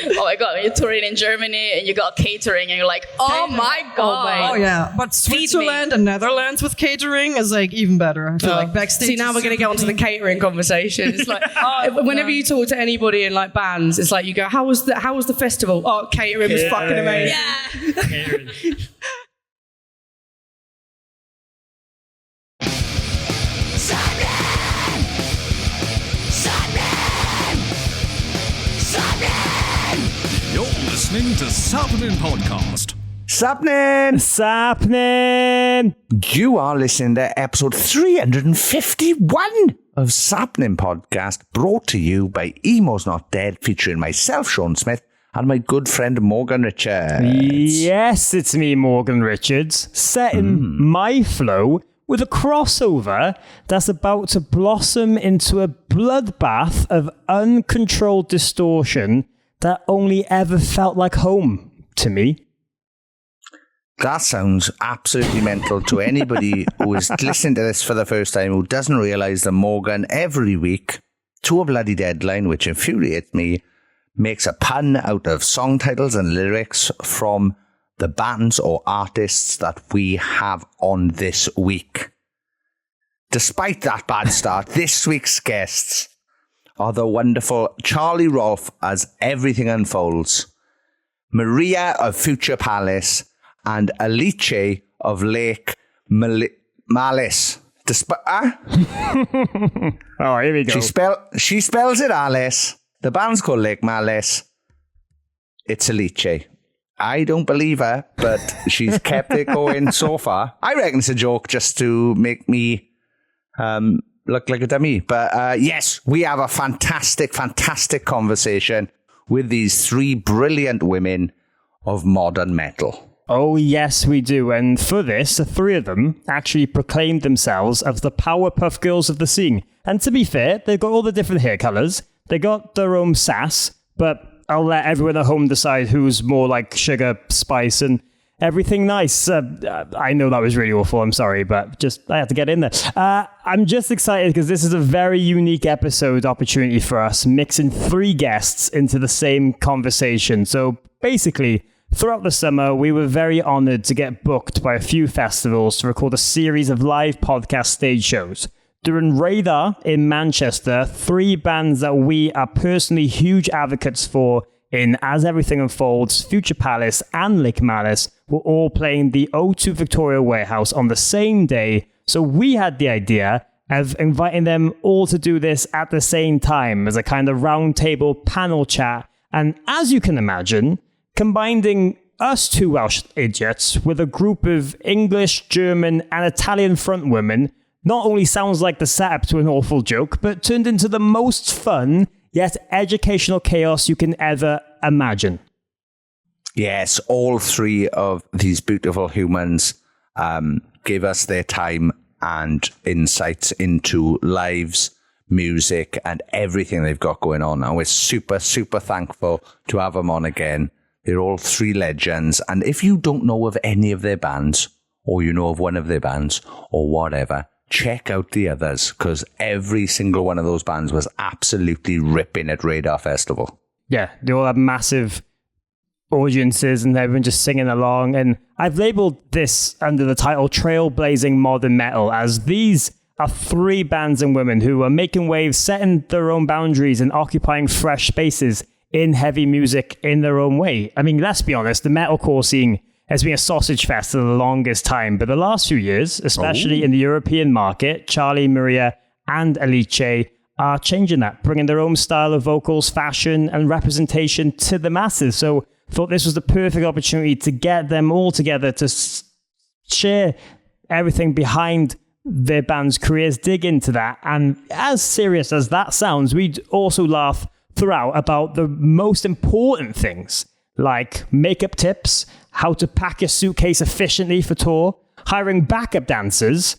Oh my God, when you're touring in Germany and you got catering and you're like, oh my God. Oh yeah, but Switzerland and Netherlands with catering is like even better. I feel like backstage. See, now we're going to get onto the catering conversation. It's like whenever you talk to anybody in like bands, it's like you go, "How was the festival?" Oh, catering was fucking amazing. Yeah. Catering. You're listening to Sappenin Podcast. Sappenin! You are listening to episode 351 of Sappenin Podcast, brought to you by Emo's Not Dead, featuring myself, Sean Smith, and my good friend Morgan Richards. Yes, it's me, Morgan Richards, setting my flow with a crossover that's about to blossom into a bloodbath of uncontrolled distortion that only ever felt like home to me. That sounds absolutely mental to anybody who is listening to this for the first time, who doesn't realise that Morgan, every week, to a bloody deadline, which infuriates me, makes a pun out of song titles and lyrics from the bands or artists that we have on this week. Despite that bad start, this week's guests are the wonderful Charlie Rolf as everything unfolds, Maria of Future Palace, and Alice of Lake Malice. Oh, here we go. She spells it Alice. The band's called Lake Malice. It's Alice. I don't believe her, but she's kept it going so far. I reckon it's a joke just to make me look like a dummy. But yes, we have a fantastic, fantastic conversation with these three brilliant women of modern metal. Oh, yes, we do. And for this, the three of them actually proclaimed themselves as the Powerpuff Girls of the scene. And to be fair, they've got all the different hair colours. They got their own sass, but I'll let everyone at home decide who's more like sugar, spice, and everything nice. I know that was really awful. I'm sorry, but I had to get in there. I'm just excited because this is a very unique episode opportunity for us, mixing three guests into the same conversation. So basically, throughout the summer, we were very honored to get booked by a few festivals to record a series of live podcast stage shows. During Radar in Manchester, three bands that we are personally huge advocates for in As Everything Unfolds, Future Palace, and Lake Malice were all playing the O2 Victoria Warehouse on the same day. So we had the idea of inviting them all to do this at the same time as a kind of roundtable panel chat. And as you can imagine, combining us two Welsh idiots with a group of English, German, and Italian frontwomen not only sounds like the setup to an awful joke, but turned into the most fun yet educational chaos you can ever imagine. Yes, all three of these beautiful humans gave us their time and insights into lives, music, and everything they've got going on. And we're super, super thankful to have them on again. They're all three legends. And if you don't know of any of their bands, or you know of one of their bands, or whatever, check out the others, because every single one of those bands was absolutely ripping at Radar Festival. Yeah, they all have massive audiences and everyone just singing along. And I've labeled this under the title Trailblazing Modern Metal, as these are three bands and women who are making waves, setting their own boundaries and occupying fresh spaces in heavy music in their own way. I mean, let's be honest, the metalcore scene has been a sausage fest for the longest time, but the last few years, especially in the European market, Charlie, Maria, and Alice are changing that, bringing their own style of vocals, fashion, and representation to the masses. So thought this was the perfect opportunity to get them all together to share everything behind their band's careers, dig into that. And as serious as that sounds, we'd also laugh throughout about the most important things, like makeup tips, how to pack your suitcase efficiently for tour, hiring backup dancers,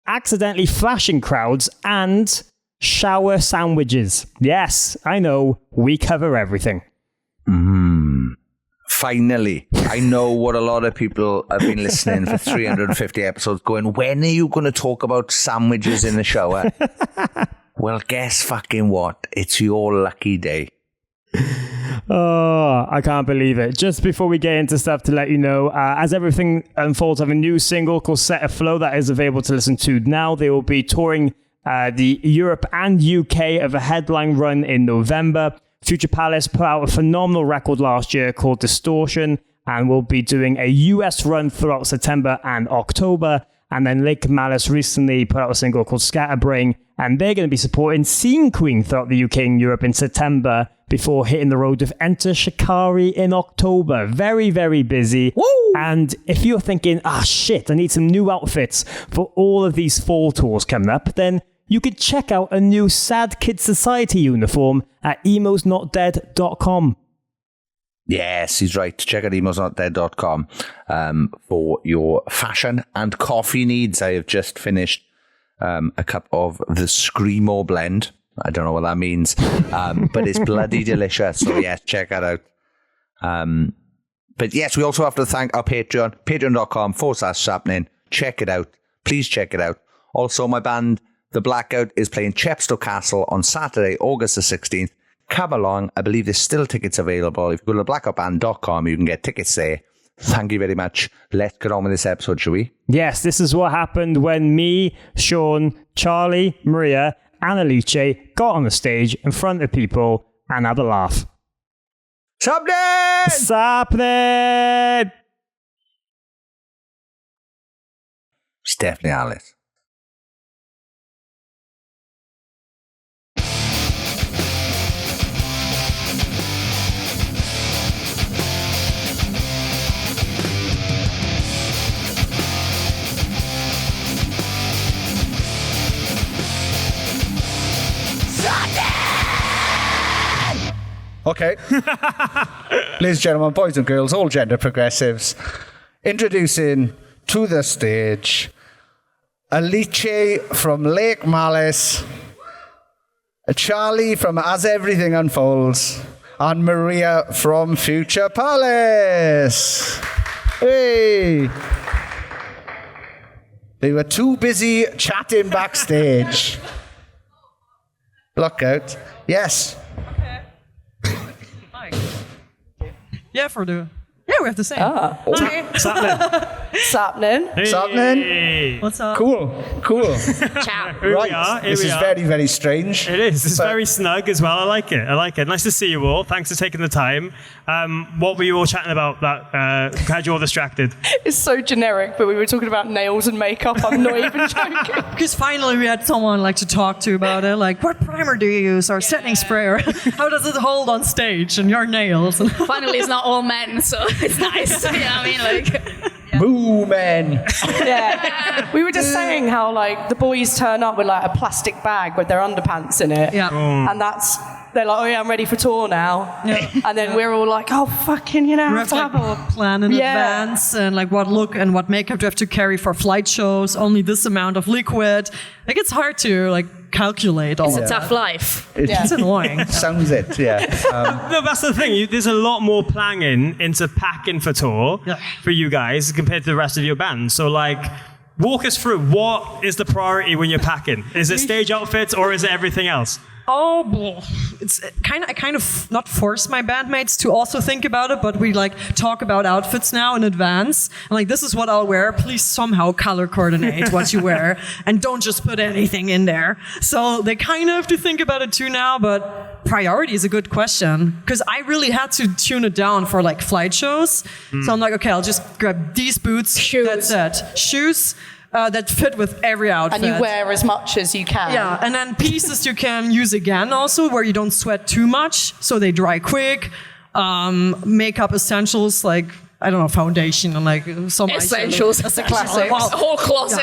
accidentally flashing crowds, and shower sandwiches. Yes, I know, we cover everything. Finally, I know what a lot of people have been listening for 350 episodes going, when are you going to talk about sandwiches in the shower? Well, guess fucking what? It's your lucky day. Oh, I can't believe it. Just before we get into stuff, to let you know, as everything unfolds, I have a new single called Set Aflow that is available to listen to now. They will be touring the Europe and UK of a headline run in November. Future Palace put out a phenomenal record last year called Distortion, and will be doing a US run throughout September and October. And then Malice recently put out a single called Scatterbrain, and they're going to be supporting Scene Queen throughout the UK and Europe in September before hitting the road with Enter Shikari in October. Very, very busy. Woo! And if you're thinking, shit, I need some new outfits for all of these fall tours coming up, then you could check out a new Sad Kid Society uniform at emosnotdead.com. Yes, he's right. Check out emosnotdead.com for your fashion and coffee needs. I have just finished a cup of the Screamo blend. I don't know what that means, but it's bloody delicious. So yes, check that out. But yes, we also have to thank our Patreon, patreon.com/Sappenin. Check it out. Please check it out. Also, my band, The Blackout, is playing Chepstow Castle on Saturday, August the 16th. Come along. I believe there's still tickets available. If you go to blackoutband.com, you can get tickets there. Thank you very much. Let's get on with this episode, shall we? Yes, this is what happened when me, Sean, Charlie, Maria, and Alice got on the stage in front of people and had a laugh. Sappenin! Sappenin! It's definitely Alice. Okay. Ladies and gentlemen, boys and girls, all gender progressives, introducing to the stage Alice from Lake Malice, Charlie from As Everything Unfolds, and Maria from Future Palace. Hey! They were too busy chatting backstage. Look out. Yes. Yeah, we have the same. Sappenin. Sappenin. What's up? Cool. Ciao. Here Right. we are. Here This we is are. very, very strange. It is. It's But- very snug as well. I like it. Nice to see you all. Thanks for taking the time. What were you all chatting about that had you all distracted? It's so generic, but we were talking about nails and makeup. I'm not even joking. Because finally we had someone to talk to about it. Like, what primer do you use? Or setting spray? Or how does it hold on stage? And your nails? Finally, it's not all men, so it's nice. You know what I mean? Boo, man. Yeah. We were just saying how the boys turn up with a plastic bag with their underpants in it. Yeah. And they're like, oh yeah, I'm ready for tour now. Yeah. And then we're all like, oh fucking, We have have to to have a plan in Yeah. advance and what look and what makeup do you have to carry for flight shows, only this amount of liquid. It's hard to calculate all It's of a that. tough life. It's annoying. Sounds it, yeah. No, that's the thing. There's a lot more planning into packing for tour for you guys compared to the rest of your band. So, walk us through, what is the priority when you're packing? Is it stage outfits or is it everything else? Oh, it's I kind of not force my bandmates to also think about it, but we talk about outfits now in advance. And this is what I'll wear. Please somehow color coordinate what you wear and don't just put anything in there. So they kind of have to think about it too now, but priority is a good question because I really had to tune it down for flight shows. So I'm like, okay, I'll just grab these boots. Shoes. That's it. Shoes. That fit with every outfit. And you wear as much as you can. Yeah, and then pieces you can use again also, where you don't sweat too much, so they dry quick. Makeup essentials I don't know, foundation and some Essentials. That's a classic. A whole closet.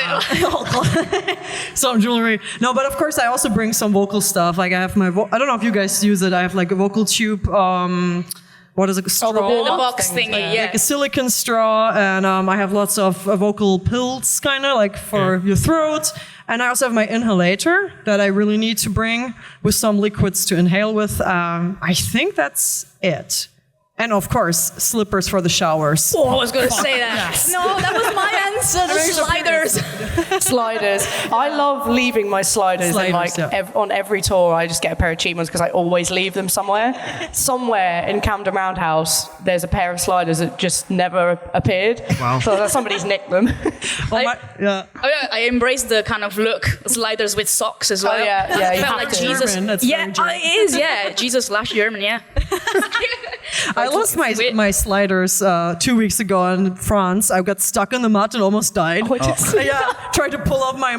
Some jewelry. No, but of course I also bring some vocal stuff. I have my I don't know if you guys use it. I have a vocal tube. What is it? Straw. The box thingy, yeah. A silicone straw, and I have lots of vocal pills, for your throat. And I also have my inhalator that I really need to bring with some liquids to inhale with. I think that's it. And of course, slippers for the showers. Oh, I was going to say that. No, that was my answer. The sliders. Sliders. I love leaving my sliders and on every tour I just get a pair of cheap ones because I always leave them somewhere. Somewhere in Camden Roundhouse, there's a pair of sliders that just never appeared. Wow. So somebody's nicked them. I embrace the kind of look, sliders with socks as well. Oh, yeah, you felt have like to. Jesus. German, that's Yeah, very German. it is, yeah. Jesus/German, yeah. I lost my sliders 2 weeks ago in France. I got stuck in the mud and almost died. Yeah, tried to pull up my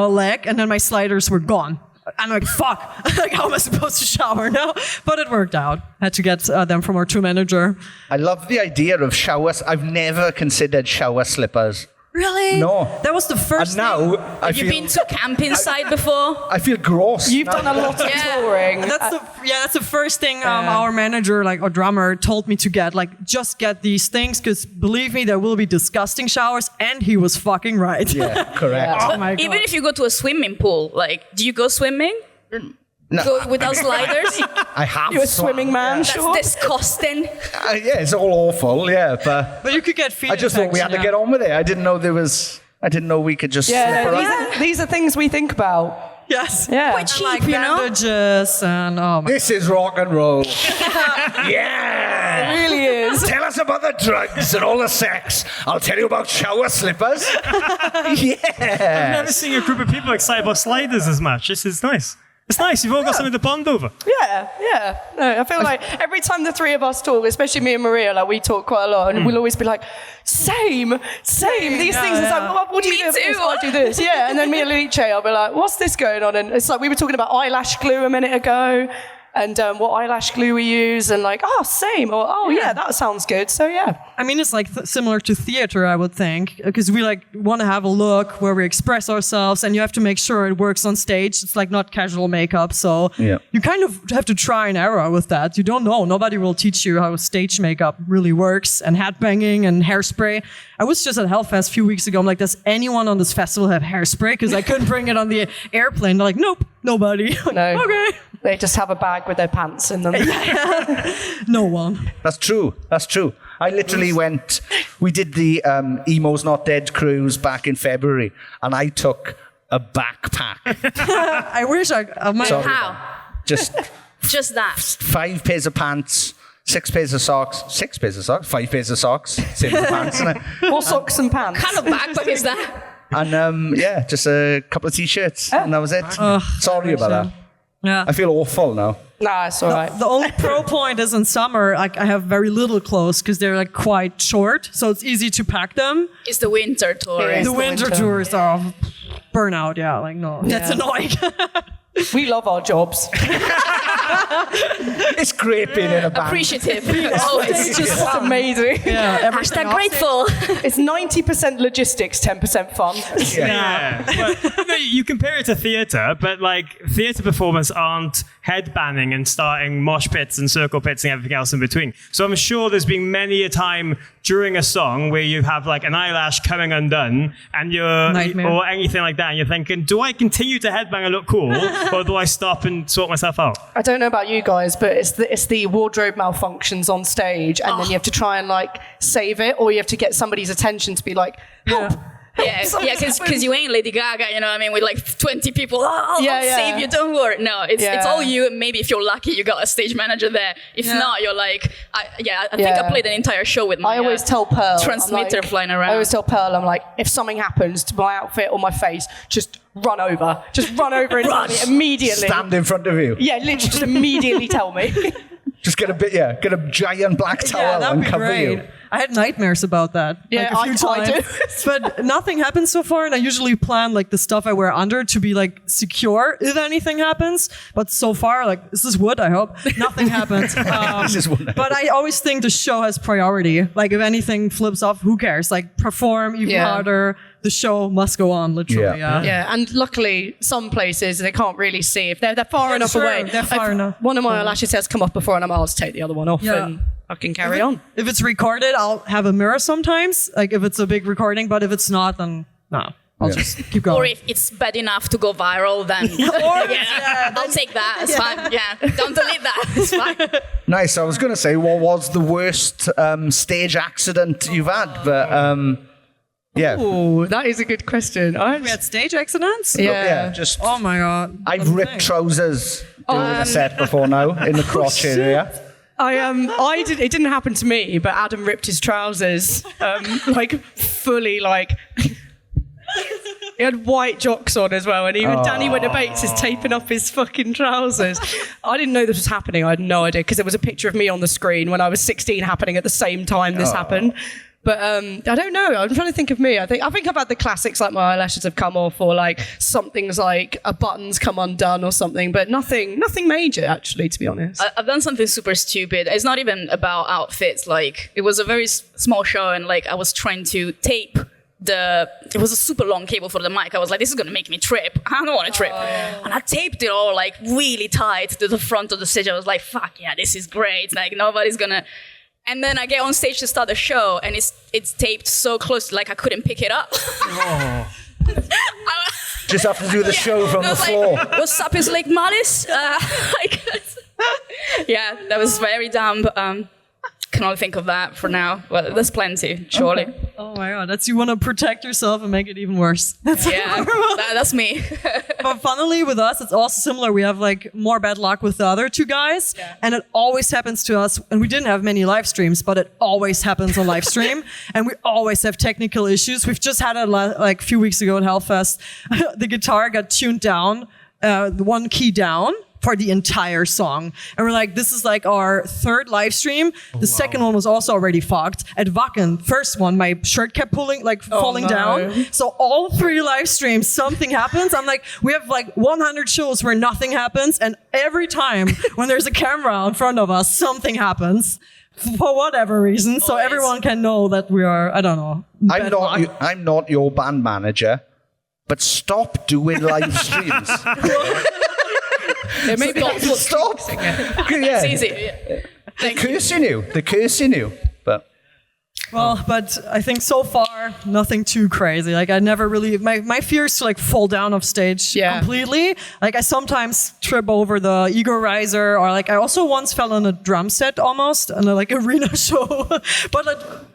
leg, and then my sliders were gone. I'm like, fuck, like, how am I supposed to shower now? But it worked out. Had to get them from our tour manager. I love the idea of showers. I've never considered shower slippers. Really? No. That was the first And now Have you been to camping site before? I feel gross. You've done a lot of touring. That's the first thing our manager, like, or drummer, told me to get. Like, just get these things, because believe me, there will be disgusting showers. And he was fucking right. Yeah, correct. Oh my God. Even if you go to a swimming pool, like, do you go swimming? No. Go without sliders? I have. You're a swimming man, That's sure. disgusting. Yeah, it's all awful. Yeah, but But you could get feet I just thought we had to get on with it. I didn't know we could just slip Yeah, around. these are things we think about. Yes. Yeah. Quite cheap, Like you know? bandages and oh my. This is rock and roll. Yeah. It really is. Tell us about the drugs and all the sex. I'll tell you about shower slippers. Yeah. I've never seen a group of people excited about sliders as much. This is nice. It's nice. You've all got something to bond over. Yeah. No, I feel like every time the three of us talk, especially me and Maria, like we talk quite a lot, and we'll always be like, same. These things. It's like, what do you Me do? About this? too. I do this. Yeah. And then me and Alice, I'll be like, what's this going on? And it's like we were talking about eyelash glue a minute ago. And what eyelash glue we use, and like, same, or yeah, that sounds good. So yeah, I mean, it's like similar to theater, I would think, because we like want to have a look where we express ourselves, and you have to make sure it works on stage. It's like not casual makeup, so you kind of have to try and error with that. You don't know. Nobody will teach you how stage makeup really works, and headbanging and hairspray. I was just at Hellfest a few weeks ago. I'm like, does anyone on this festival have hairspray? Because I couldn't bring it on the airplane. They're like, nope, nobody. no, Okay. They just have a bag with their pants in them. No one. That's true. I literally we did the Emo's Not Dead cruise back in February, and I took a backpack. I wish I might. Sorry. How? Just Just that. 5 pairs of pants, 6 pairs of socks, 5 pairs of socks, same as pants, innit? More socks and pants. What kind of backpack is that? And just a couple of t-shirts, and that was it. Sorry about that. Yeah. I feel awful now. Nah, it's all right. The only pro point is in summer, like I have very little clothes because they're like quite short, so it's easy to pack them. It's the winter tour. It is. The winter winter. tours are burnout. Yeah, like no, that's annoying. We love our jobs. It's great being in a band. Appreciative. Always. It's just amazing. Yeah, Hashtag grateful. It's 90% logistics, 10% fun. Yeah. But, no, you compare it to theatre, but like theatre performers aren't headbanging and starting mosh pits and circle pits and everything else in between. So I'm sure there's been many a time during a song where you have like an eyelash coming undone and Nightmare. or anything like that, and you're thinking, do I continue to headbang and look cool, or do I stop and sort myself out? I don't know about you guys, but it's the wardrobe malfunctions on stage, and then you have to try and like save it, or you have to get somebody's attention to be like, help. Yeah, because you ain't Lady Gaga, you know what I mean, with like 20 people, I'll save you, don't worry. No, it's all you, and maybe if you're lucky, you got a stage manager there. If not, you're like, I think I played an entire show with my I always tell Pearl, transmitter I'm like, flying around. I always tell Pearl, I'm like, if something happens to my outfit or my face, just run over and tell me immediately. Stand in front of you. Yeah, literally, just immediately tell me. Just get a giant black towel that'd and be cover great. you. I had nightmares about that. Yeah, like a few I times. But nothing happened so far, and I usually plan like the stuff I wear under to be like secure if anything happens. But so far, like this is wood, I hope. Nothing happens. This is wood. But I always think the show has priority. Like if anything flips off, who cares? Like perform even harder. The show must go on, literally. Yeah, and luckily, some places they can't really see if they're far enough away. They're far enough. One of my eyelashes has come off before, and I'm like, I'll just take the other one off and I can carry on. If it's recorded, I'll have a mirror sometimes. Like if it's a big recording, but if it's not, then no. I'll just keep going. Or if it's bad enough to go viral, then I'll take that. It's fine. Yeah, don't delete that. It's fine. Nice. I was going to say, what was the worst stage accident you've had? But yeah. Oh, that is a good question. We had stage accidents? Yeah. Just. Oh my God. I've ripped trousers doing a set before now in the crotch area. It didn't happen to me, but Adam ripped his trousers, like fully, like. He had white jocks on as well, and even Danny Winterbates is taping up his fucking trousers. I didn't know this was happening. I had no idea, because there was a picture of me on the screen when I was 16 happening at the same time this happened. But I don't know. I'm trying to think of me. I think I've had the classics, like my eyelashes have come off, or like something's like a button's come undone or something, but nothing major, actually, to be honest. I've done something super stupid. It's not even about outfits. Like, it was a very small show, and like I was trying to tape it was a super long cable for the mic. I was like, this is going to make me trip. I don't want to trip. And I taped it all like really tight to the front of the stage. I was like, fuck yeah, this is great. Like, nobody's going to... And then I get on stage to start the show, and it's taped so close, like I couldn't pick it up. Just have to do the show from the floor. Like, what's up is like Malice? Yeah, that was very dumb. Can only think of that for now. Well, there's plenty, surely. Okay. Oh my God, that's you want to protect yourself and make it even worse. That's that's me. But funnily with us, it's also similar. We have like more bad luck with the other two guys, and it always happens to us. And we didn't have many live streams, but it always happens on live stream, and we always have technical issues. We've just had it like a few weeks ago at Hellfest. The guitar got tuned down, one key down, for the entire song. And we're like, this is like our third live stream. The second one was also already fucked. At Wacken, first one, my shirt kept falling down. So all 3 live streams, something happens. I'm like, we have like 100 shows where nothing happens. And every time when there's a camera in front of us, something happens. For whatever reason. So everyone can know that we are, I don't know. I'm not your band manager, but stop doing live streams. Yeah, maybe that's what stop. It's easy. Yeah. They're cursing you. But but I think so far nothing too crazy. Like I never really my fear is to like fall down off stage completely. Like I sometimes trip over the ego riser, or like I also once fell on a drum set almost on a like arena show, but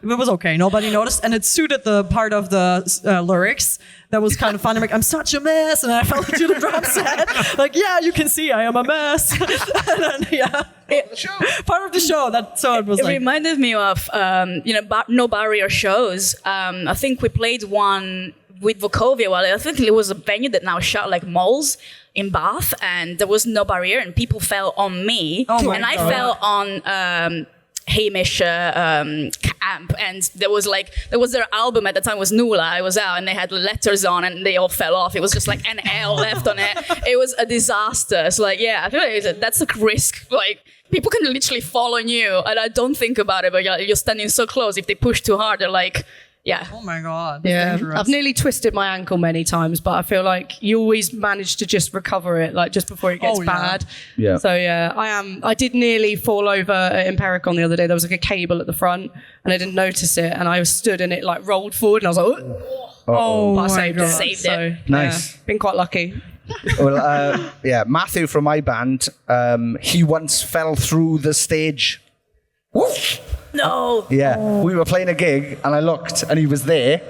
it was okay. Nobody noticed, and it suited the part of the lyrics. That was kind of fun. I'm like, I'm such a mess, and I fell into the drum set. Like, yeah, you can see I am a mess. And then, part of the show. It reminded me of no barrier shows. I think we played one with Vocovia. Well, I think it was a venue that now shot like malls in Bath, and there was no barrier, and people fell on me, and I fell on. Hamish amp, and there was their album at the time was Nula. I was out, and they had letters on, and they all fell off. It was just like an L left on it. It was a disaster. So like, I feel like that's a risk. Like people can literally fall on you, and I don't think about it, but you're standing so close. If they push too hard, they're like. Yeah. Oh my God. Yeah. I've nearly twisted my ankle many times, but I feel like you always manage to just recover it, like just before it gets bad. Yeah. So I did nearly fall over at Impericon the other day. There was like a cable at the front, and I didn't notice it, and I stood and it like rolled forward, and I was like, but I saved it. Nice. Been quite lucky. Well, Matthew from my band, he once fell through the stage. Woof! No. Yeah, we were playing a gig, and I looked, and he was there,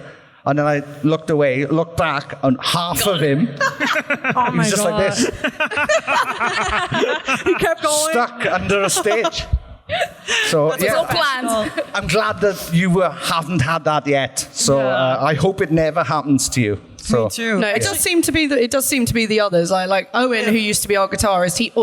and then I looked away, looked back, and half of him, he was just like this. He kept going. Stuck under a stage. So That was all planned. I'm glad that you haven't had that yet. So I hope it never happens to you. So. Me too. No, it does seem to be the others. Like Owen, who used to be our guitarist, he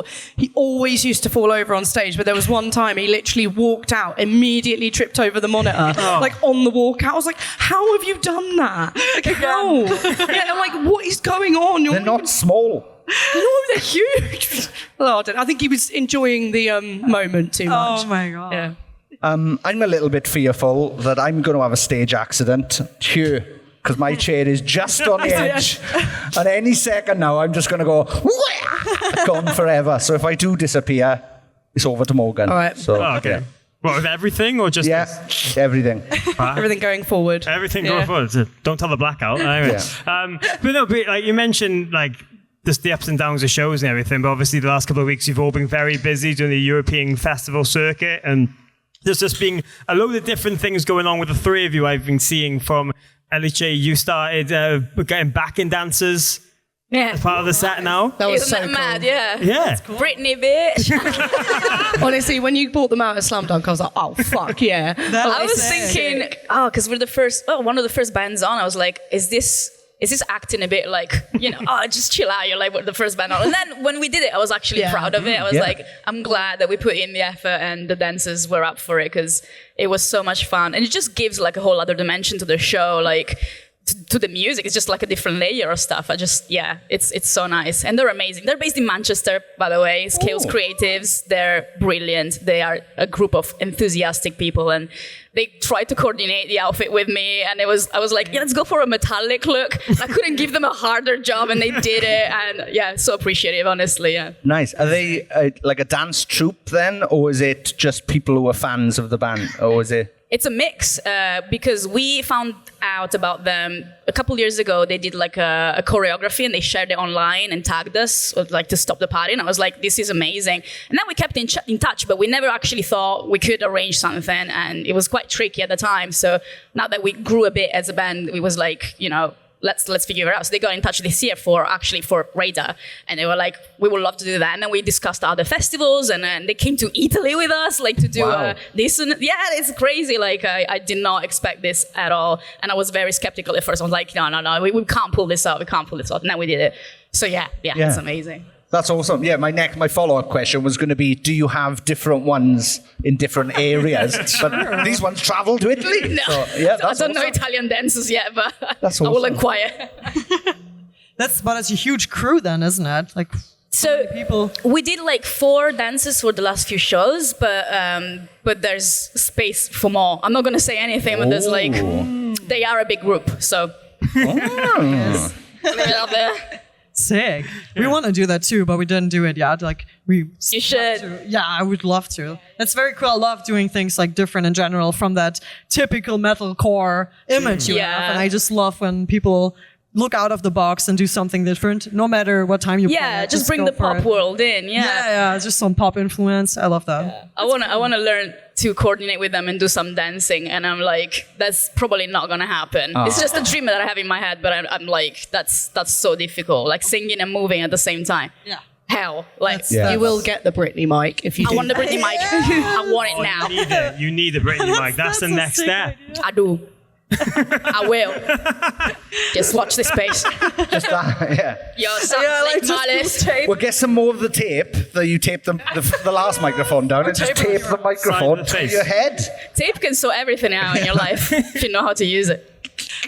always used to fall over on stage. But there was one time he literally walked out, immediately tripped over the monitor, like on the walkout. I was like, "How have you done that? Like how? I'm like, what is going on? They're not small. No, they're huge. I think he was enjoying the moment too much. Oh my God. Yeah. I'm a little bit fearful that I'm going to have a stage accident here. Because my chair is just on the edge. And any second now, I'm just going to go, gone forever. So if I do disappear, it's over to Morgan. All right. So, okay. What, with everything or just Yeah, everything. Everything going forward. Everything going forward. So don't tell the blackout. Anyway. But like you mentioned, like just the ups and downs of shows and everything. But obviously, the last couple of weeks you've all been very busy doing the European festival circuit, and there's just been a load of different things going on with the three of you. I've been seeing from Alice. You started getting backing dancers. Yeah. As part of the set now. That was Isn't so that cool. mad? Yeah. Yeah. Cool. Britney, bitch. Honestly, when you brought them out at Slam Dunk, I was like, oh, fuck, yeah. I was thinking, because we're one of the first bands on. I was like, is this acting a bit like, just chill out. You're like the first band on. And then when we did it, I was actually proud of it. I was like, I'm glad that we put in the effort and the dancers were up for it because it was so much fun. And it just gives like a whole other dimension to the show. Like, to the music, it's just like a different layer of stuff. It's so nice. And they're amazing. They're based in Manchester, by the way. It's Chaos Creatives. They're brilliant. They are a group of enthusiastic people, and they tried to coordinate the outfit with me, and I was like, let's go for a metallic look. I couldn't give them a harder job, and they did it, and so appreciative, honestly, yeah. Nice. Are they like a dance troupe then, or is it just people who are fans of the band, or is it? It's a mix because we found out about them a couple years ago. They did like a choreography and they shared it online and tagged us like to stop the party. And I was like, this is amazing. And then we kept in touch, but we never actually thought we could arrange something. And it was quite tricky at the time. So now that we grew a bit as a band, it was like, let's figure it out. So they got in touch this year for Radar, and they were like, we would love to do that. And then we discussed other festivals, and then they came to Italy with us, like to do this. And it's crazy. Like I did not expect this at all, and I was very skeptical at first. I was like, no, we can't pull this off. We can't pull this off. And then we did it. So yeah, it's amazing. That's awesome. Yeah, my follow-up question was going to be, do you have different ones in different areas? But these ones travel to Italy. No, so, I don't know Italian dances yet, but that's awesome. I will inquire. But it's a huge crew then, isn't it? Like, so many people. We did like 4 dances for the last few shows, but there's space for more. I'm not going to say anything, but there's like, they are a big group, so. Yes. Leave it out there. Sick. We want to do that too, but we didn't do it yet. Like you should. Yeah, I would love to. That's very cool. I love doing things like different in general from that typical metalcore image you have. And I just love when people look out of the box and do something different, no matter what time you play. Yeah, just bring the pop world in. Yeah, just some pop influence. I love that. Yeah. I wanna learn to coordinate with them and do some dancing, and I'm like, that's probably not gonna happen. It's just a dream that I have in my head, but I'm like, that's so difficult, like singing and moving at the same time. Yeah. Hell, like you will get the Britney mic if you. I want the Britney mic. I want it now. You need the Britney mic. That's the next step. Idea. I do. I will. Just watch this space. Just that, yeah. Yo, like Malice. We'll get some more of the tape that you taped the last microphone down and just tape the microphone to your head. Tape can sort everything out in your life if you know how to use it.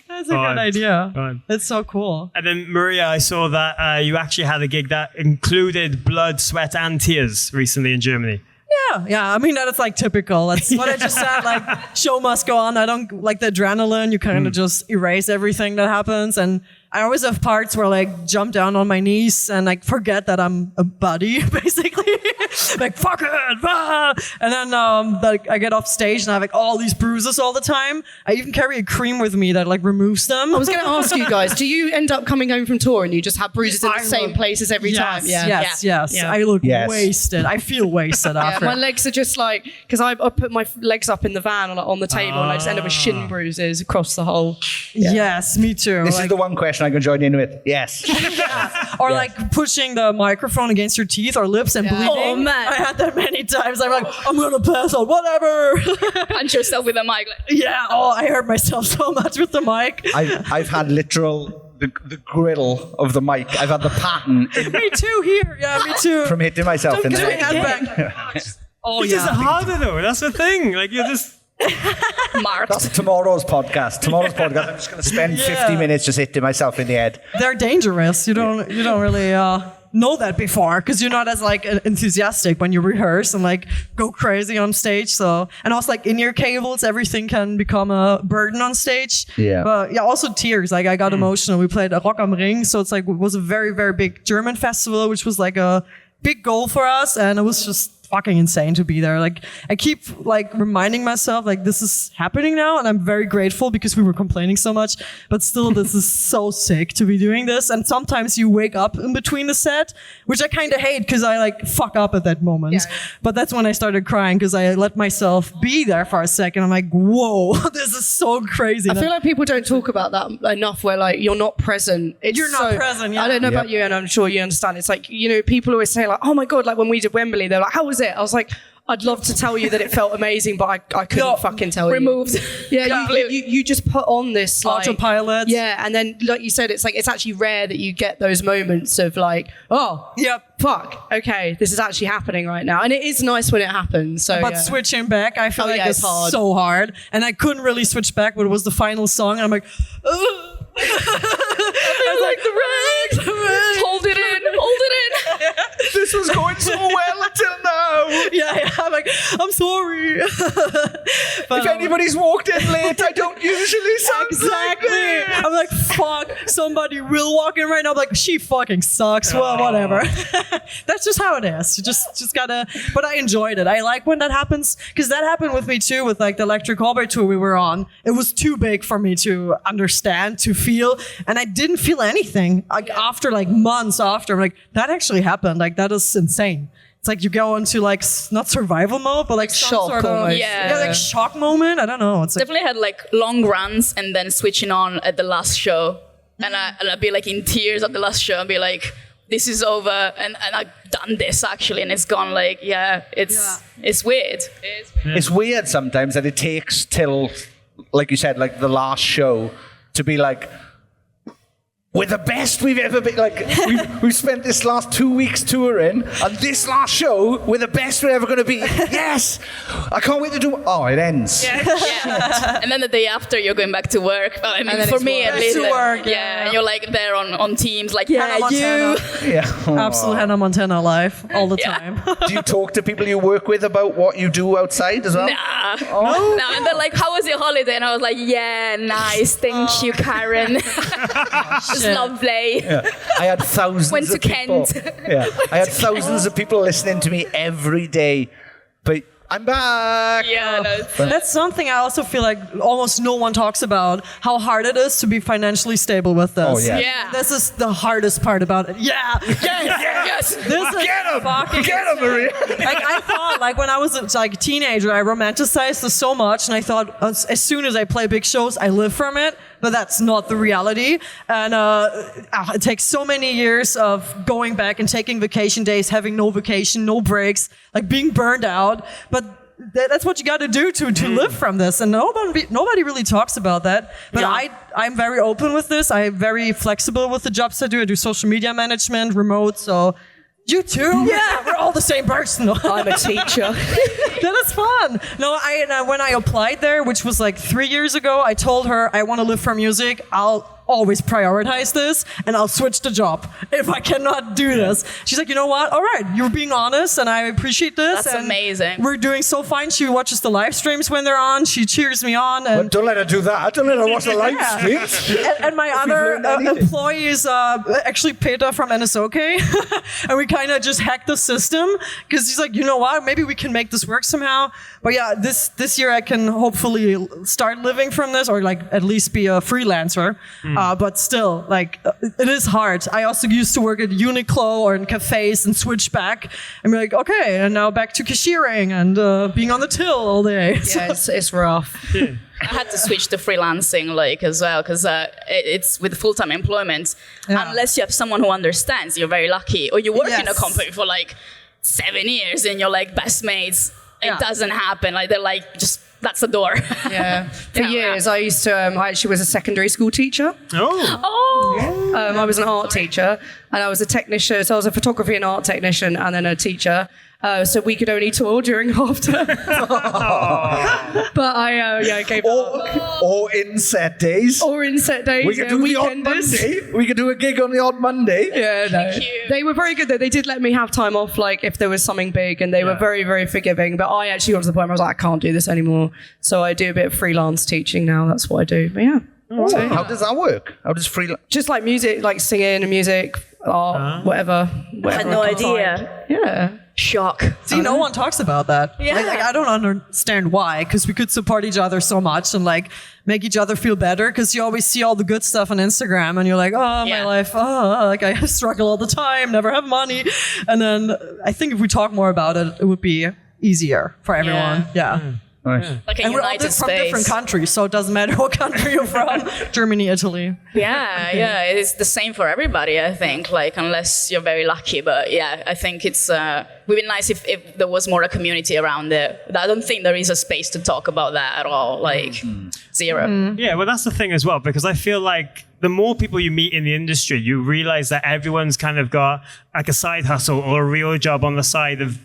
That's a good idea. That's so cool. And then, Maria, I saw that you actually had a gig that included blood, sweat, and tears recently in Germany. Yeah. I mean, that's like typical. That's what I just said. Like, show must go on. I don't like the adrenaline. You kind of just erase everything that happens. And I always have parts where I like jump down on my knees and like forget that I'm a buddy, basically. Like, fuck it. Ah! And then like I get off stage and I have like all these bruises all the time. I even carry a cream with me that like removes them. I was going to ask you guys, do you end up coming home from tour and you just have bruises in the same places every time? Yes. I look wasted. I feel wasted after. My legs are just like, because I put my legs up in the van on the table and I just end up with shin bruises across the whole. Yes, me too. This is the one question I can join in with. Yes. Or like pushing the microphone against your teeth or lips and bleeding. Oh man, I had that many times. I'm like, I'm gonna pass out, whatever. Punch yourself with a mic. I hurt myself so much with the mic. I've had literal the grill of the mic. I've had the pattern. Me too here. Yeah, me too. From hitting myself in the head. Which is harder though. That's the thing. Like you're just marked. That's tomorrow's podcast. I'm just going to spend 50 minutes just hitting myself in the head. They're dangerous. You don't really know that before because you're not as like enthusiastic when you rehearse and like go crazy on stage. So, and also like in-ear cables, everything can become a burden on stage. Yeah. But also tears. Like I got emotional. We played Rock am Ring, so it's like it was a very, very big German festival, which was like a big goal for us, and it was just fucking insane to be there. Like, I keep like reminding myself like this is happening now, and I'm very grateful because we were complaining so much, but still this is so sick to be doing this. And sometimes you wake up in between the set, which I kind of hate because I like fuck up at that moment. Yeah. But that's when I started crying because I let myself be there for a second. I'm like, whoa, this is so crazy. I feel like people don't talk about that enough, where like you're not present. You're not present. Yeah. I don't know about you, and I'm sure you understand. It's like, you know, people always say like, oh my God, like when we did Wembley, they're like, how was it? I was like, I'd love to tell you that it felt amazing, but I couldn't fucking tell removed. you. Yeah, you just put on this like, autopilot. Yeah, and then like you said, it's like it's actually rare that you get those moments of like, oh, yep, fuck, okay, this is actually happening right now, and it is nice when it happens. So, but switching back, I feel like it's hard. So hard, and I couldn't really switch back. But it was the final song, and I'm like, ugh. I feel like the rag. Hold it in. This was going so well until now. Yeah, I'm like, I'm sorry. But, if anybody's walked in late, I don't usually sound exactly. like this. I'm like, fuck, somebody will walk in right now. I'm like, she fucking sucks. Well, whatever. That's just how it is. You just gotta. But I enjoyed it. I like when that happens because that happened with me too. With like the Electric Hallway tour we were on, it was too big for me to understand, to feel, and I didn't feel anything. Like after like months after, I'm like, that actually happened. Like that is insane. It's like you go into like not survival mode, but like some shock sort of almost. like shock moment. I don't know. It's like, definitely had like long runs and then switching on at the last show, and I'd be like in tears at the last show and be like, this is over, and I've done this actually, and it's gone. Like it's weird. It's weird sometimes that it takes till, like you said, like the last show to be like, we're the best we've ever been. Like we've spent this last 2 weeks touring, and this last show, we're the best we're ever going to be. Yes, I can't wait to do. Oh, it ends. Yeah. And then the day after, you're going back to work. I mean, for me at least. To work. Yeah, and you're like there on Teams, like Hannah Montana. Absolute Hannah Montana life all the time. Do you talk to people you work with about what you do outside as well? Nah. No, and they're like, how was your holiday? And I was like, yeah, nice, thank you, Karen. It's lovely. Yeah. I had thousands Went to of people. Kent. Yeah. I had thousands of people listening to me every day. But I'm back. Yeah, that's something I also feel like almost no one talks about, how hard it is to be financially stable with this. Oh, yeah. Yeah. This is the hardest part about it. Yeah. Yes. This is Get him, Maria. like I thought, like when I was like a teenager, I romanticized this so much, and I thought as soon as I play big shows, I live from it. But that's not the reality. And it takes so many years of going back and taking vacation days, having no vacation, no breaks, like being burned out. But that's what you got to do to live from this. And nobody really talks about that. But I'm very open with this. I'm very flexible with the jobs I do. I do social media management, remote, so... You too? Yeah, we're all the same person. I'm a teacher. That is fun. No, when I applied there, which was like 3 years ago, I told her I want to live from music. I'll always prioritize this, and I'll switch the job if I cannot do this. She's like, you know what? All right, you're being honest, and I appreciate this. That's amazing. We're doing so fine. She watches the live streams when they're on. She cheers me on. And But don't let her do that. Don't let her watch the live streams. And my other employee is actually Peter from NSOK. And we kind of just hacked the system because he's like, you know what? Maybe we can make this work somehow. But yeah, this year I can hopefully start living from this, or like at least be a freelancer. But still, like, it is hard. I also used to work at Uniqlo or in cafes and switch back and be like, okay, and now back to cashiering and being on the till all day. Yeah, it's rough. I had to switch to freelancing like as well because it's with full-time employment. Yeah. Unless you have someone who understands, you're very lucky. Or you work in a Yes. company for like 7 years and you're like best mates. Yeah. It doesn't happen. Like they're like, just that's the door. Yeah. For years, I used to, I actually was a secondary school teacher. Oh. I was an art teacher, and I was a technician. So I was a photography and art technician, and then a teacher. So we could only tour during half term. But I gave up. Or in set days. Or in set days. We could do the odd Monday. We could do a gig on the odd Monday. Yeah, no. Thank you. They were very good though. They did let me have time off, like if there was something big, and they were very, very forgiving. But I actually got to the point where I was like, I can't do this anymore. So I do a bit of freelance teaching now. That's what I do. But yeah. Oh, how does that work? How does freelance? Just like music, like singing and music, art, whatever. I had no I can idea. find. Yeah. shock. See, no one talks about that. Yeah. Like, I don't understand why, because we could support each other so much and like make each other feel better, because you always see all the good stuff on Instagram and you're like, oh, my life, like I struggle all the time, never have money. And then I think if we talk more about it, it would be easier for everyone. Yeah. Right. Like a And we're all united from space. different countries, so it doesn't matter what country you're from. Germany, Italy. Yeah, it's the same for everybody, I think, like, unless you're very lucky. But yeah, I think it's would be nice if there was more a community around it. I don't think there is a space to talk about that at all, like zero. Yeah, well, that's the thing as well, because I feel like the more people you meet in the industry, you realize that everyone's kind of got like a side hustle or a real job on the side of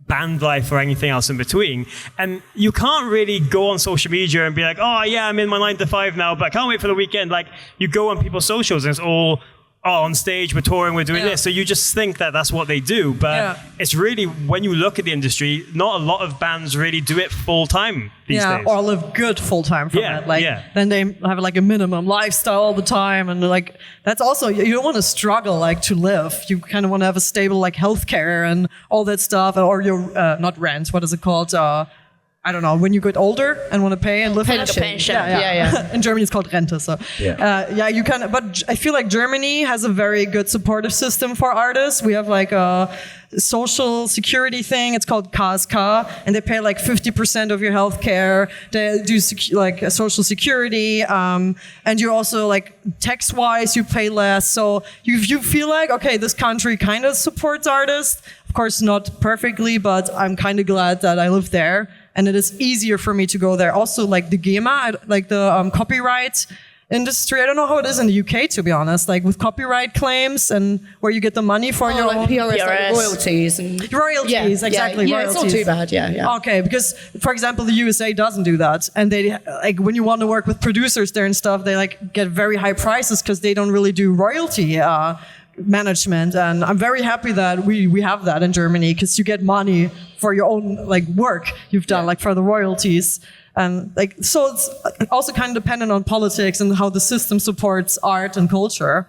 band life or anything else in between. And you can't really go on social media and be like, oh yeah, I'm in my 9 to 5 now, but I can't wait for the weekend. Like, you go on people's socials and it's all, oh, on stage, we're touring, we're doing this. So you just think that that's what they do. But it's really, when you look at the industry, not a lot of bands really do it full time these days. Or live good full time from it. Like, then they have like a minimum lifestyle all the time. And like, that's also, you don't want to struggle like to live. You kind of want to have a stable like healthcare and all that stuff. Or your, not rent, what is it called? I don't know, when you get older and want to pay and live Pension. Pension. Yeah. In Germany, it's called Rente. So, you can. But I feel like Germany has a very good supportive system for artists. We have like a social security thing. It's called KSK, and they pay like 50% of your health care. They do like social security, and you're also like tax-wise, you pay less. So you feel like, okay, this country kind of supports artists. Of course, not perfectly, but I'm kind of glad that I live there. And it is easier for me to go there. Also, like the GEMA, like the copyright industry. I don't know how it is in the UK, to be honest. Like with copyright claims and where you get the money for your own PRS. Like royalties and royalties. Exactly. Yeah, royalties. it's not too bad. Yeah. Okay, because for example, the USA doesn't do that, and they like when you want to work with producers there and stuff, they like get very high prices because they don't really do royalty management. And I'm very happy that we have that in Germany, because you get money for your own like work you've done, like for the royalties. And like, so it's also kind of dependent on politics and how the system supports art and culture,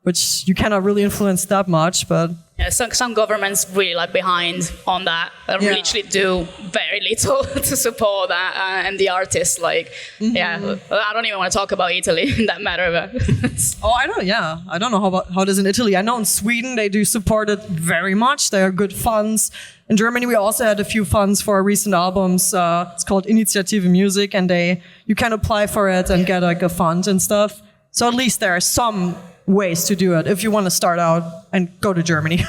which you cannot really influence that much, but yeah, some governments really like behind on that. They literally do very little to support that and the artists. Like, I don't even want to talk about Italy in that matter. But I don't know how it is in Italy. I know in Sweden they do support it very much. There are good funds. In Germany, we also had a few funds for recent albums. It's called Initiative Music, and you can apply for it and get like a fund and stuff. So at least there are some ways to do it if you want to start out and go to Germany.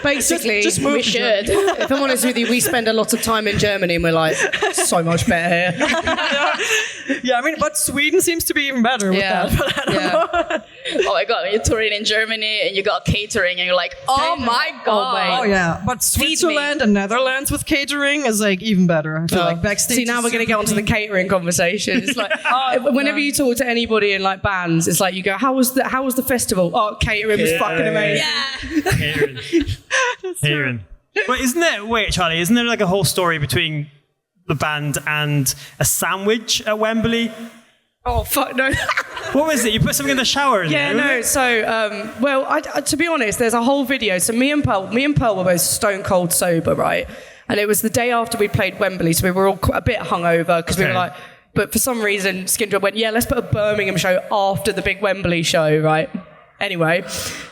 Basically, just move. we should. If I'm honest with you, we spend a lot of time in Germany and we're like, so much better here. I mean, but Sweden seems to be even better with that. But I don't know. Oh my God, you're touring in Germany and you got catering and you're like, oh my God. Oh yeah, but Switzerland and Netherlands with catering is like even better. I feel like backstage. See, now we're going to get onto the catering conversation. It's like, whenever you talk to anybody in like bands, it's like you go, how was the festival? Oh, catering was fucking amazing. Catering. But Charlie, isn't there like a whole story between the band and a sandwich at Wembley? Oh, fuck, no. What was it? You put something in the shower? So, to be honest, there's a whole video. So me and Pearl were both stone cold sober, right? And it was the day after we played Wembley, so we were all a bit hungover because we were like, but for some reason, Skindred went, let's put a Birmingham show after the big Wembley show, right? Anyway,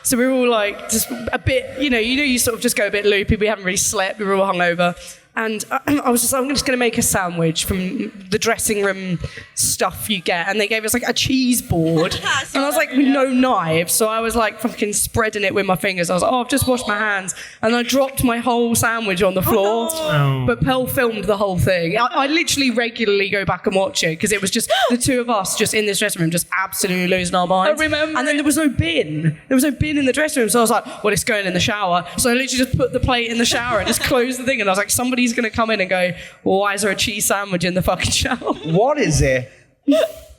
so we were all like, just a bit, you sort of just go a bit loopy. We haven't really slept. We were all hungover. And I was I'm just going to make a sandwich from the dressing room stuff you get. And they gave us like a cheese board. And I was like, no knives. So I was like fucking spreading it with my fingers. I was like, I've just washed my hands. And I dropped my whole sandwich on the floor. Oh. But Pearl filmed the whole thing. I literally regularly go back and watch it because it was just the two of us just in this dressing room just absolutely losing our minds. I remember. And then there was no bin. There was no bin in the dressing room. So I was like, well, it's going in the shower. So I literally just put the plate in the shower and just closed the thing. And I was like, somebody's going to come in and go, well, why is there a cheese sandwich in the fucking shower? What is it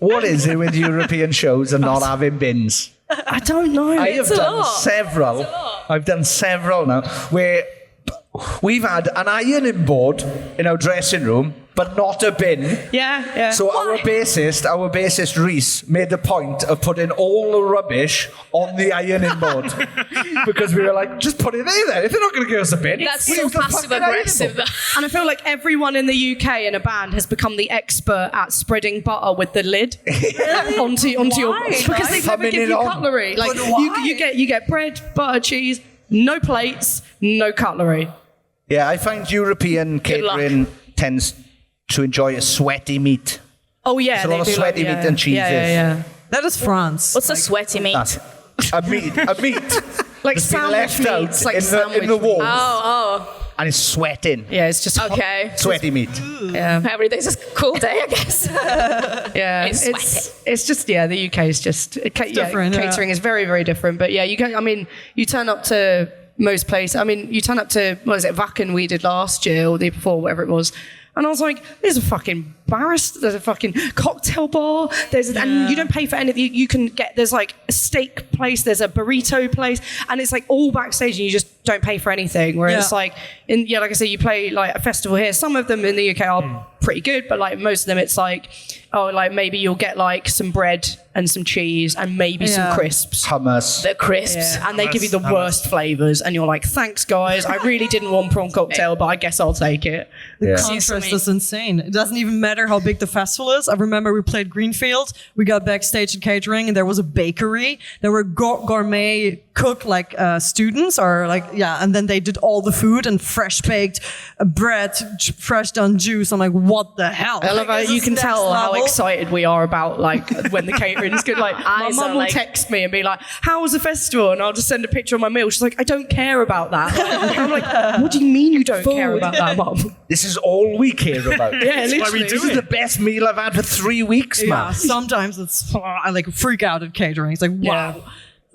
with European shows and not having bins? I don't know. I've done several now where we've had an ironing board in our dressing room, but not a bin. Yeah. So our bassist Reese made the point of putting all the rubbish on the ironing board because we were like, just put it there. If they're not going to give us a bin, That's so passive aggressive. And I feel like everyone in the UK in a band has become the expert at spreading butter with the lid onto your because they never give you cutlery. Like you get bread, butter, cheese, no plates, no cutlery. Yeah, I find European catering tends to enjoy a sweaty meat. Oh yeah, there's a lot of sweaty meat and cheeses. Yeah. That is France. What's a sweaty meat? A meat. Like that's been left out in the walls. Oh. And it's sweating. Yeah, it's just Okay. Sweaty meat. Yeah. Every day's a cool day, I guess. Yeah, it's just the UK is just different, catering is very, very different. But yeah, you turn up to most places. I mean, you turn up to Wacken we did last year or the year before, whatever it was. And I was like, there's a fucking barista, there's a fucking cocktail bar, and you don't pay for anything. You can get, there's like a steak place, there's a burrito place, and it's like all backstage and you just don't pay for anything. Where it's like, like I said, you play like a festival here. Some of them in the UK are pretty good, but like most of them it's like, maybe you'll get like some bread and some cheese and maybe some crisps. Hummus. The crisps. Yeah. And they give you the worst flavours and you're like, thanks guys, I really didn't want prawn cocktail, but I guess I'll take it. The contrast is insane. It doesn't even matter how big the festival is. I remember we played Greenfield. We got backstage at catering and there was a bakery. There were gourmet cook students and then they did all the food and fresh baked bread, fresh done juice. I'm like, what the hell? I love how you can tell how excited we are about like when the catering's good. Like my mum will text me and be like, how was the festival? And I'll just send a picture of my meal. She's like, I don't care about that. I'm like, what do you mean you don't care about that, Mum? This is all we care about. Yeah, literally. This is the best meal I've had for 3 weeks, man. Yeah, sometimes I like freak out at catering. It's like, wow. Yeah.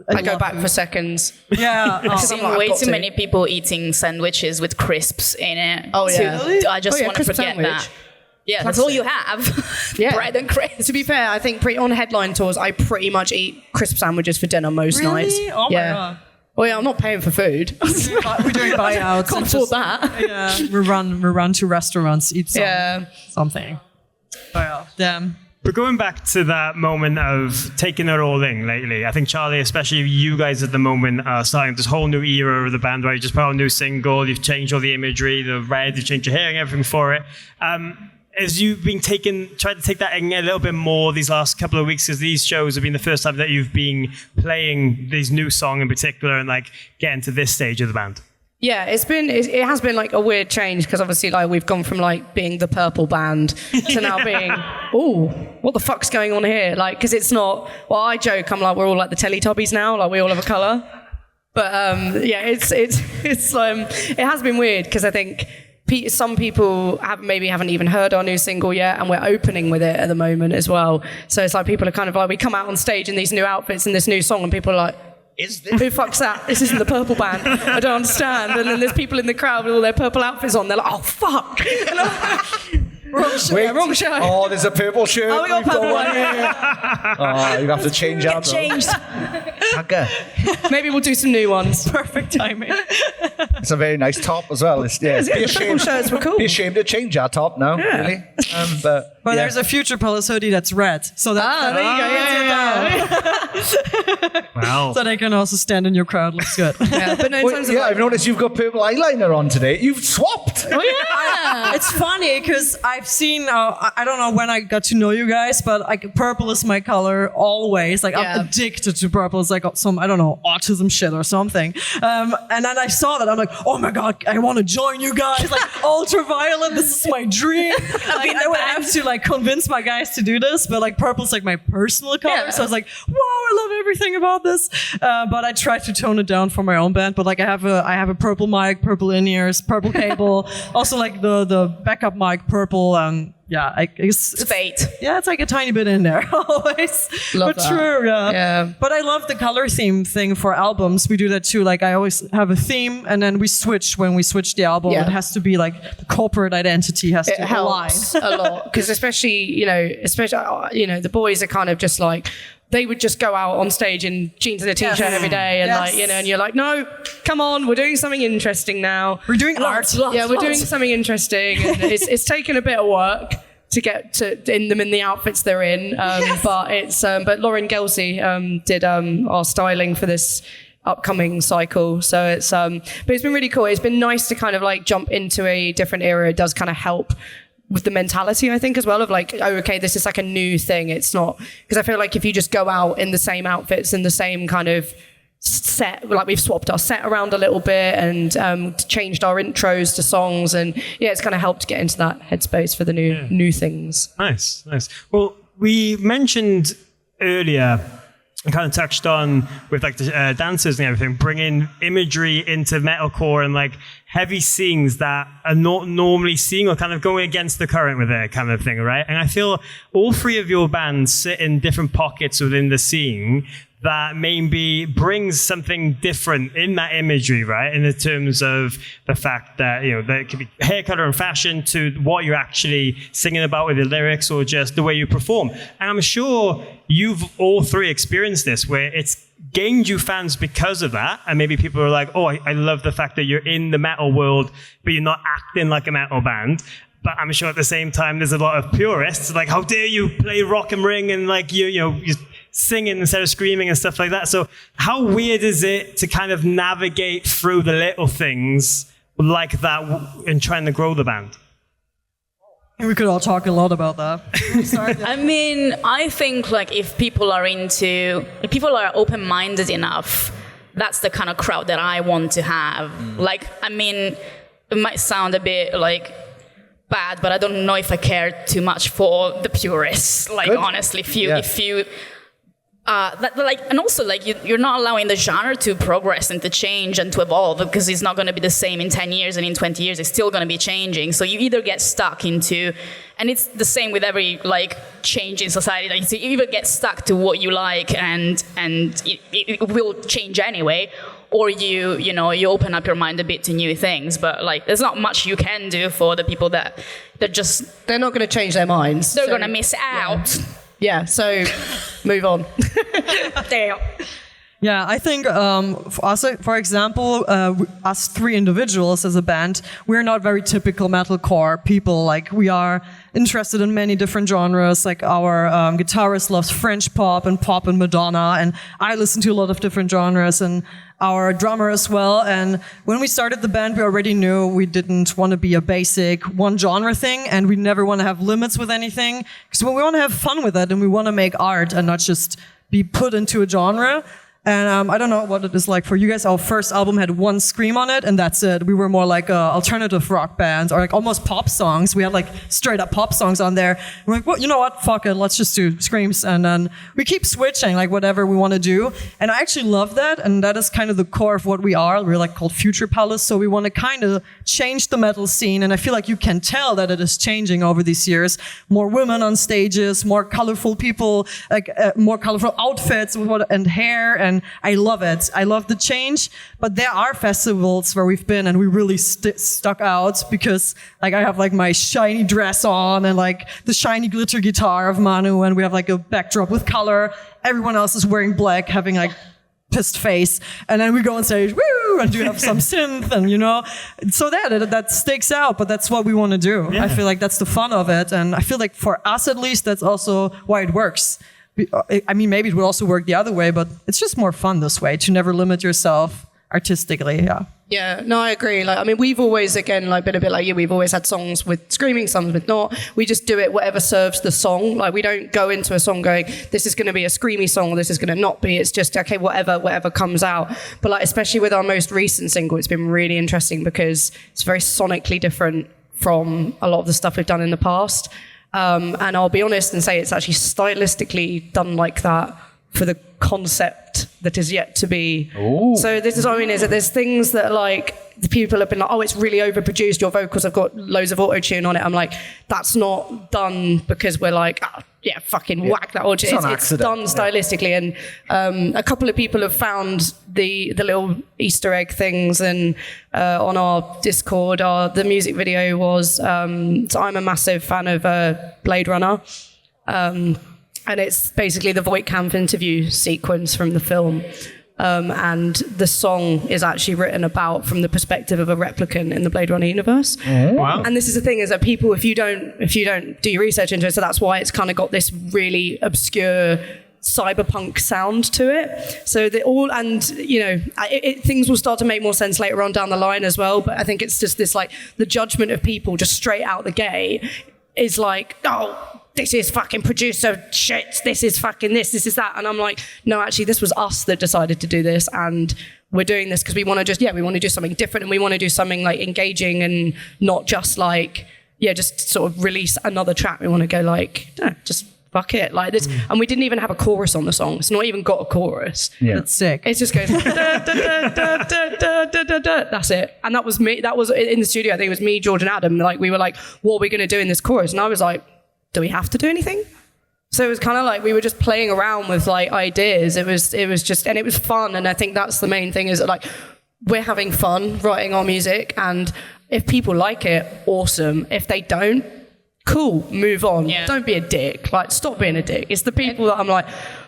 I go back for seconds. Yeah. I've seen way too many people eating sandwiches with crisps in it. Oh, yeah. I just want to forget that. Yeah, that's all you have. Bread and crisps. To be fair, I think on headline tours, I pretty much eat crisp sandwiches for dinner most nights. Oh my God. Well, yeah, I'm not paying for food. We're doing buyouts. Can't afford that. Yeah, we run to restaurants, eat something. Oh, yeah. Damn. But going back to that moment of taking it all in lately, I think, Charlie, especially you guys at the moment are starting this whole new era of the band where you just put out a new single, you've changed all the imagery, the red, you've changed your hair and everything for it. As you've been trying to take that in a little bit more these last couple of weeks, because these shows have been the first time that you've been playing these new song in particular and like getting to this stage of the band. Yeah, it has been like a weird change because obviously like we've gone from like being the purple band to now being, what the fuck's going on here? Like, because it's not, I joke, I'm like, we're all like the Teletubbies now, like we all have a colour. But it has been weird because I think some people haven't even heard our new single yet, and we're opening with it at the moment as well. So it's like people are kind of like, we come out on stage in these new outfits and this new song, and people are like, who fucks that? This isn't the purple band. I don't understand. And then there's people in the crowd with all their purple outfits on. They're like, oh fuck. And I'm like, wrong show. Oh, there's a purple shirt. Oh, we got a purple one. Oh, you have to change out. Changed. Okay. Maybe we'll do some new ones. Perfect timing. It's a very nice top as well. The purple shirts were cool. Be ashamed to change our top now, really. But there's a future Palace hoodie that's red. So there you go. Yeah. Wow. So they can also stand in your crowd. Looks good. Yeah, but no, in terms of I've noticed you've got purple eyeliner on today. You've swapped. Oh yeah. It's funny because I've seen, I don't know when I got to know you guys, but like purple is my color always. Like I'm addicted to purple. It's like some, I don't know, autism shit or something. And then I saw that. I'm like, oh my God, I want to join you guys. Like ultraviolet, this is my dream. Like, I would have to like convince my guys to do this, but like purple's like my personal color. Yeah. So I was like, wow, I love everything about this. But I tried to tone it down for my own band. But like I have a purple mic, purple in-ears, purple cable. Also like the backup mic, purple. It's fate. Yeah, it's like a tiny bit in there always. Love but that. True, yeah. But I love the color theme thing for albums. We do that too. Like I always have a theme, and then we switch when we switch the album. Yeah. It has to be like the corporate identity has to helps align a lot because especially the boys are kind of just like they would just go out on stage in jeans and a t-shirt every day, and like, you know, and you're like, no, come on, we're doing something interesting now. We're doing art. We're doing something interesting, and it's taken a bit of work to get in the outfits they're in, but Lauren Gelsey did our styling for this upcoming cycle, so it's but it's been really cool. It's been nice to kind of like jump into a different era. It does kind of help with the mentality, I think, as well, of like, oh, okay, this is like a new thing. It's not, because I feel like if you just go out in the same outfits and the same kind of set, like we've swapped our set around a little bit and changed our intros to songs, and it's kind of helped get into that headspace for the new things. Nice. Well, we mentioned earlier and kind of touched on with like the dancers and everything, bringing imagery into metalcore and like heavy scenes that are not normally seen, or kind of going against the current with it kind of thing, right? And I feel all three of your bands sit in different pockets within the scene that maybe brings something different in that imagery, right? In the terms of the fact that, you know, there could be hair color and fashion to what you're actually singing about with the lyrics, or just the way you perform. And I'm sure you've all three experienced this, where it's gained you fans because of that. And maybe people are like, oh, I love the fact that you're in the metal world, but you're not acting like a metal band. But I'm sure at the same time, there's a lot of purists like, how dare you play rock and ring and like, you're singing instead of screaming and stuff like that. So how weird is it to kind of navigate through the little things like that in trying to grow the band? We could all talk a lot about that. I mean, I think like if people are open-minded enough, that's the kind of crowd that I want to have. Like, I mean, it might sound a bit like bad, but I don't know if I care too much for the purists. Like, honestly, if you and also like you're not allowing the genre to progress and to change and to evolve, because it's not going to be the same in 10 years, and in 20 years it's still going to be changing. So you either get stuck into, and it's the same with every like change in society, like you either get stuck to what you like and it will change anyway, or you open up your mind a bit to new things. But like there's not much you can do for the people that they're not going to change their minds. They're going to miss out. Yeah, so move on. Damn. Yeah, I think for us, for example, us three individuals as a band, we're not very typical metalcore people. Like, we are interested in many different genres. Like, our guitarist loves French pop and Madonna, and I listen to a lot of different genres, and our drummer as well. And when we started the band, we already knew we didn't want to be a basic one genre thing, and we never want to have limits with anything, because we want to have fun with it, and we want to make art and not just be put into a genre. And I don't know what it is like for you guys. Our first album had one scream on it, and that's it. We were more like alternative rock bands, or like almost pop songs. We had like straight up pop songs on there. We're like, well, you know what? Fuck it. Let's just do screams. And then we keep switching, like whatever we want to do. And I actually love that. And that is kind of the core of what we are. We're like called Future Palace. So we want to kind of change the metal scene. And I feel like you can tell that it is changing over these years. More women on stages, more colorful people, like more colorful outfits and hair. And I love it. I love the change. But there are festivals where we've been and we really stuck out, because like I have like my shiny dress on and like the shiny glitter guitar of Manu, and we have like a backdrop with color. Everyone else is wearing black, having like pissed face, and then we go on stage, woo, and do have some synth, and so that sticks out. But that's what we want to do. Yeah. I feel like that's the fun of it, and I feel like for us at least, that's also why it works. I mean, maybe it would also work the other way, but it's just more fun this way, to never limit yourself artistically. Yeah, no, I agree. Like, I mean, we've always, again, like been a bit like you. We've always had songs with screaming, songs with not. We just do it whatever serves the song. Like, we don't go into a song going, this is going to be a screamy song, or this is going to not be. It's just, okay, whatever comes out. But like, especially with our most recent single, it's been really interesting because it's very sonically different from a lot of the stuff we've done in the past. And I'll be honest and say it's actually stylistically done like that for the concept that is yet to be. Ooh. So this is what I mean, is that there's things that like the people have been like, oh, it's really overproduced, your vocals have got loads of auto-tune on it. I'm like, that's not done because we're like, whack that auto. It's done stylistically. And a couple of people have found the little Easter egg things, and on our Discord, the music video was, so I'm a massive fan of Blade Runner. And it's basically the Voight-Kampff interview sequence from the film. And the song is actually written about from the perspective of a replicant in the Blade Runner universe. Wow. And this is the thing, is that people, if you don't do your research into it, so that's why it's kind of got this really obscure cyberpunk sound to it. So things will start to make more sense later on down the line as well. But I think it's just this, like, the judgment of people just straight out the gate is like, oh, this is fucking producer shit, this is fucking this is that. And I'm like, no, actually, this was us that decided to do this, and we're doing this because we want to do something different, and we want to do something like engaging and not just like, just sort of release another track. We want to go like, no, just fuck it, like this. And we didn't even have a chorus on the song. It's not even got a chorus. Yeah. That's sick. It just goes, da, da, da, da, da, da, da, da. That's it. And that was me. That was in the studio. I think it was me, George, and Adam. Like, we were like, what are we going to do in this chorus? And I was like, do we have to do anything? So it was kind of like we were just playing around with like ideas. It was just, and it was fun. And I think that's the main thing, is that like we're having fun writing our music, and if people like it, awesome. If they don't, cool, move on. Yeah. Don't be a dick. Like, stop being a dick. It's the people that I'm like,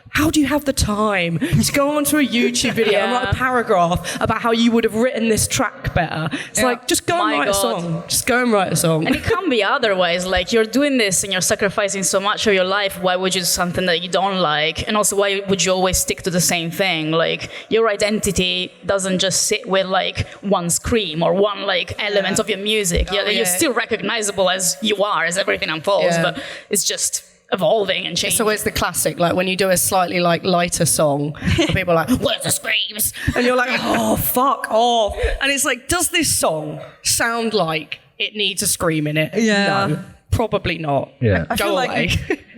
how do you have the time to go onto a YouTube video and write a paragraph about how you would have written this track better? It's like, just go and write a song. Just go and write a song. And it can't be otherwise. Like, you're doing this and you're sacrificing so much of your life. Why would you do something that you don't like? And also, why would you always stick to the same thing? Like, your identity doesn't just sit with like one scream or one like element of your music. You're still recognizable as you are, as everything unfolds, but it's just evolving and changing. It's always the classic, like when you do a slightly like lighter song, people are like, where's the screams? And you're like, oh, fuck off. And it's like, does this song sound like it needs a scream in it? Yeah. No, probably not. Yeah. I Go feel away.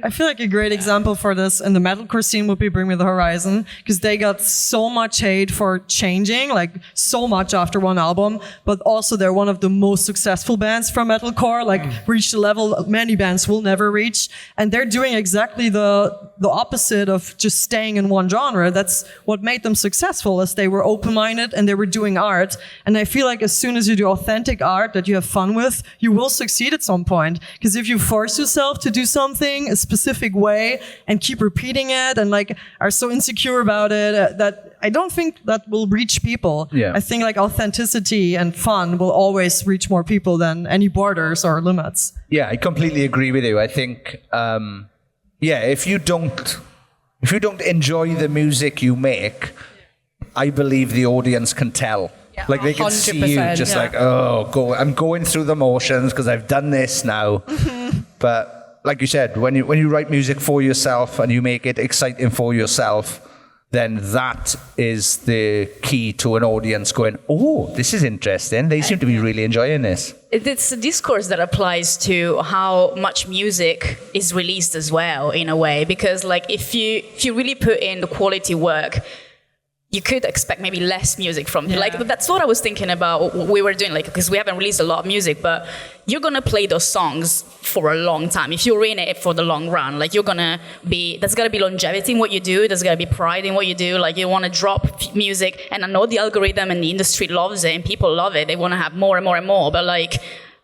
I feel like a great example for this in the metalcore scene would be Bring Me the Horizon, because they got so much hate for changing, like so much after one album, but also they're one of the most successful bands from metalcore, like reached a level many bands will never reach, and they're doing exactly the opposite of just staying in one genre. That's what made them successful, as they were open-minded and they were doing art. And I feel like as soon as you do authentic art that you have fun with, you will succeed at some point. Because if you force yourself to do something a specific way and keep repeating it and like are so insecure about it, that I don't think that will reach people. Yeah. I think like authenticity and fun will always reach more people than any borders or limits. Yeah, I completely agree with you. I think, if you don't enjoy the music you make, I believe the audience can tell. Yeah, like they can see you 100%, just like, I'm going through the motions because I've done this now. But like you said, when you write music for yourself and you make it exciting for yourself, then that is the key to an audience going, oh, this is interesting. They seem to be really enjoying this. It's a discourse that applies to how much music is released as well, in a way, because like if you really put in the quality work, you could expect maybe less music from you. Like, that's what I was thinking about what we were doing, like, because we haven't released a lot of music, but you're going to play those songs for a long time. If you're in it for the long run, like, there's got to be longevity in what you do. There's got to be pride in what you do. Like, you want to drop music, and I know the algorithm and the industry loves it, and people love it. They want to have more and more and more, but like,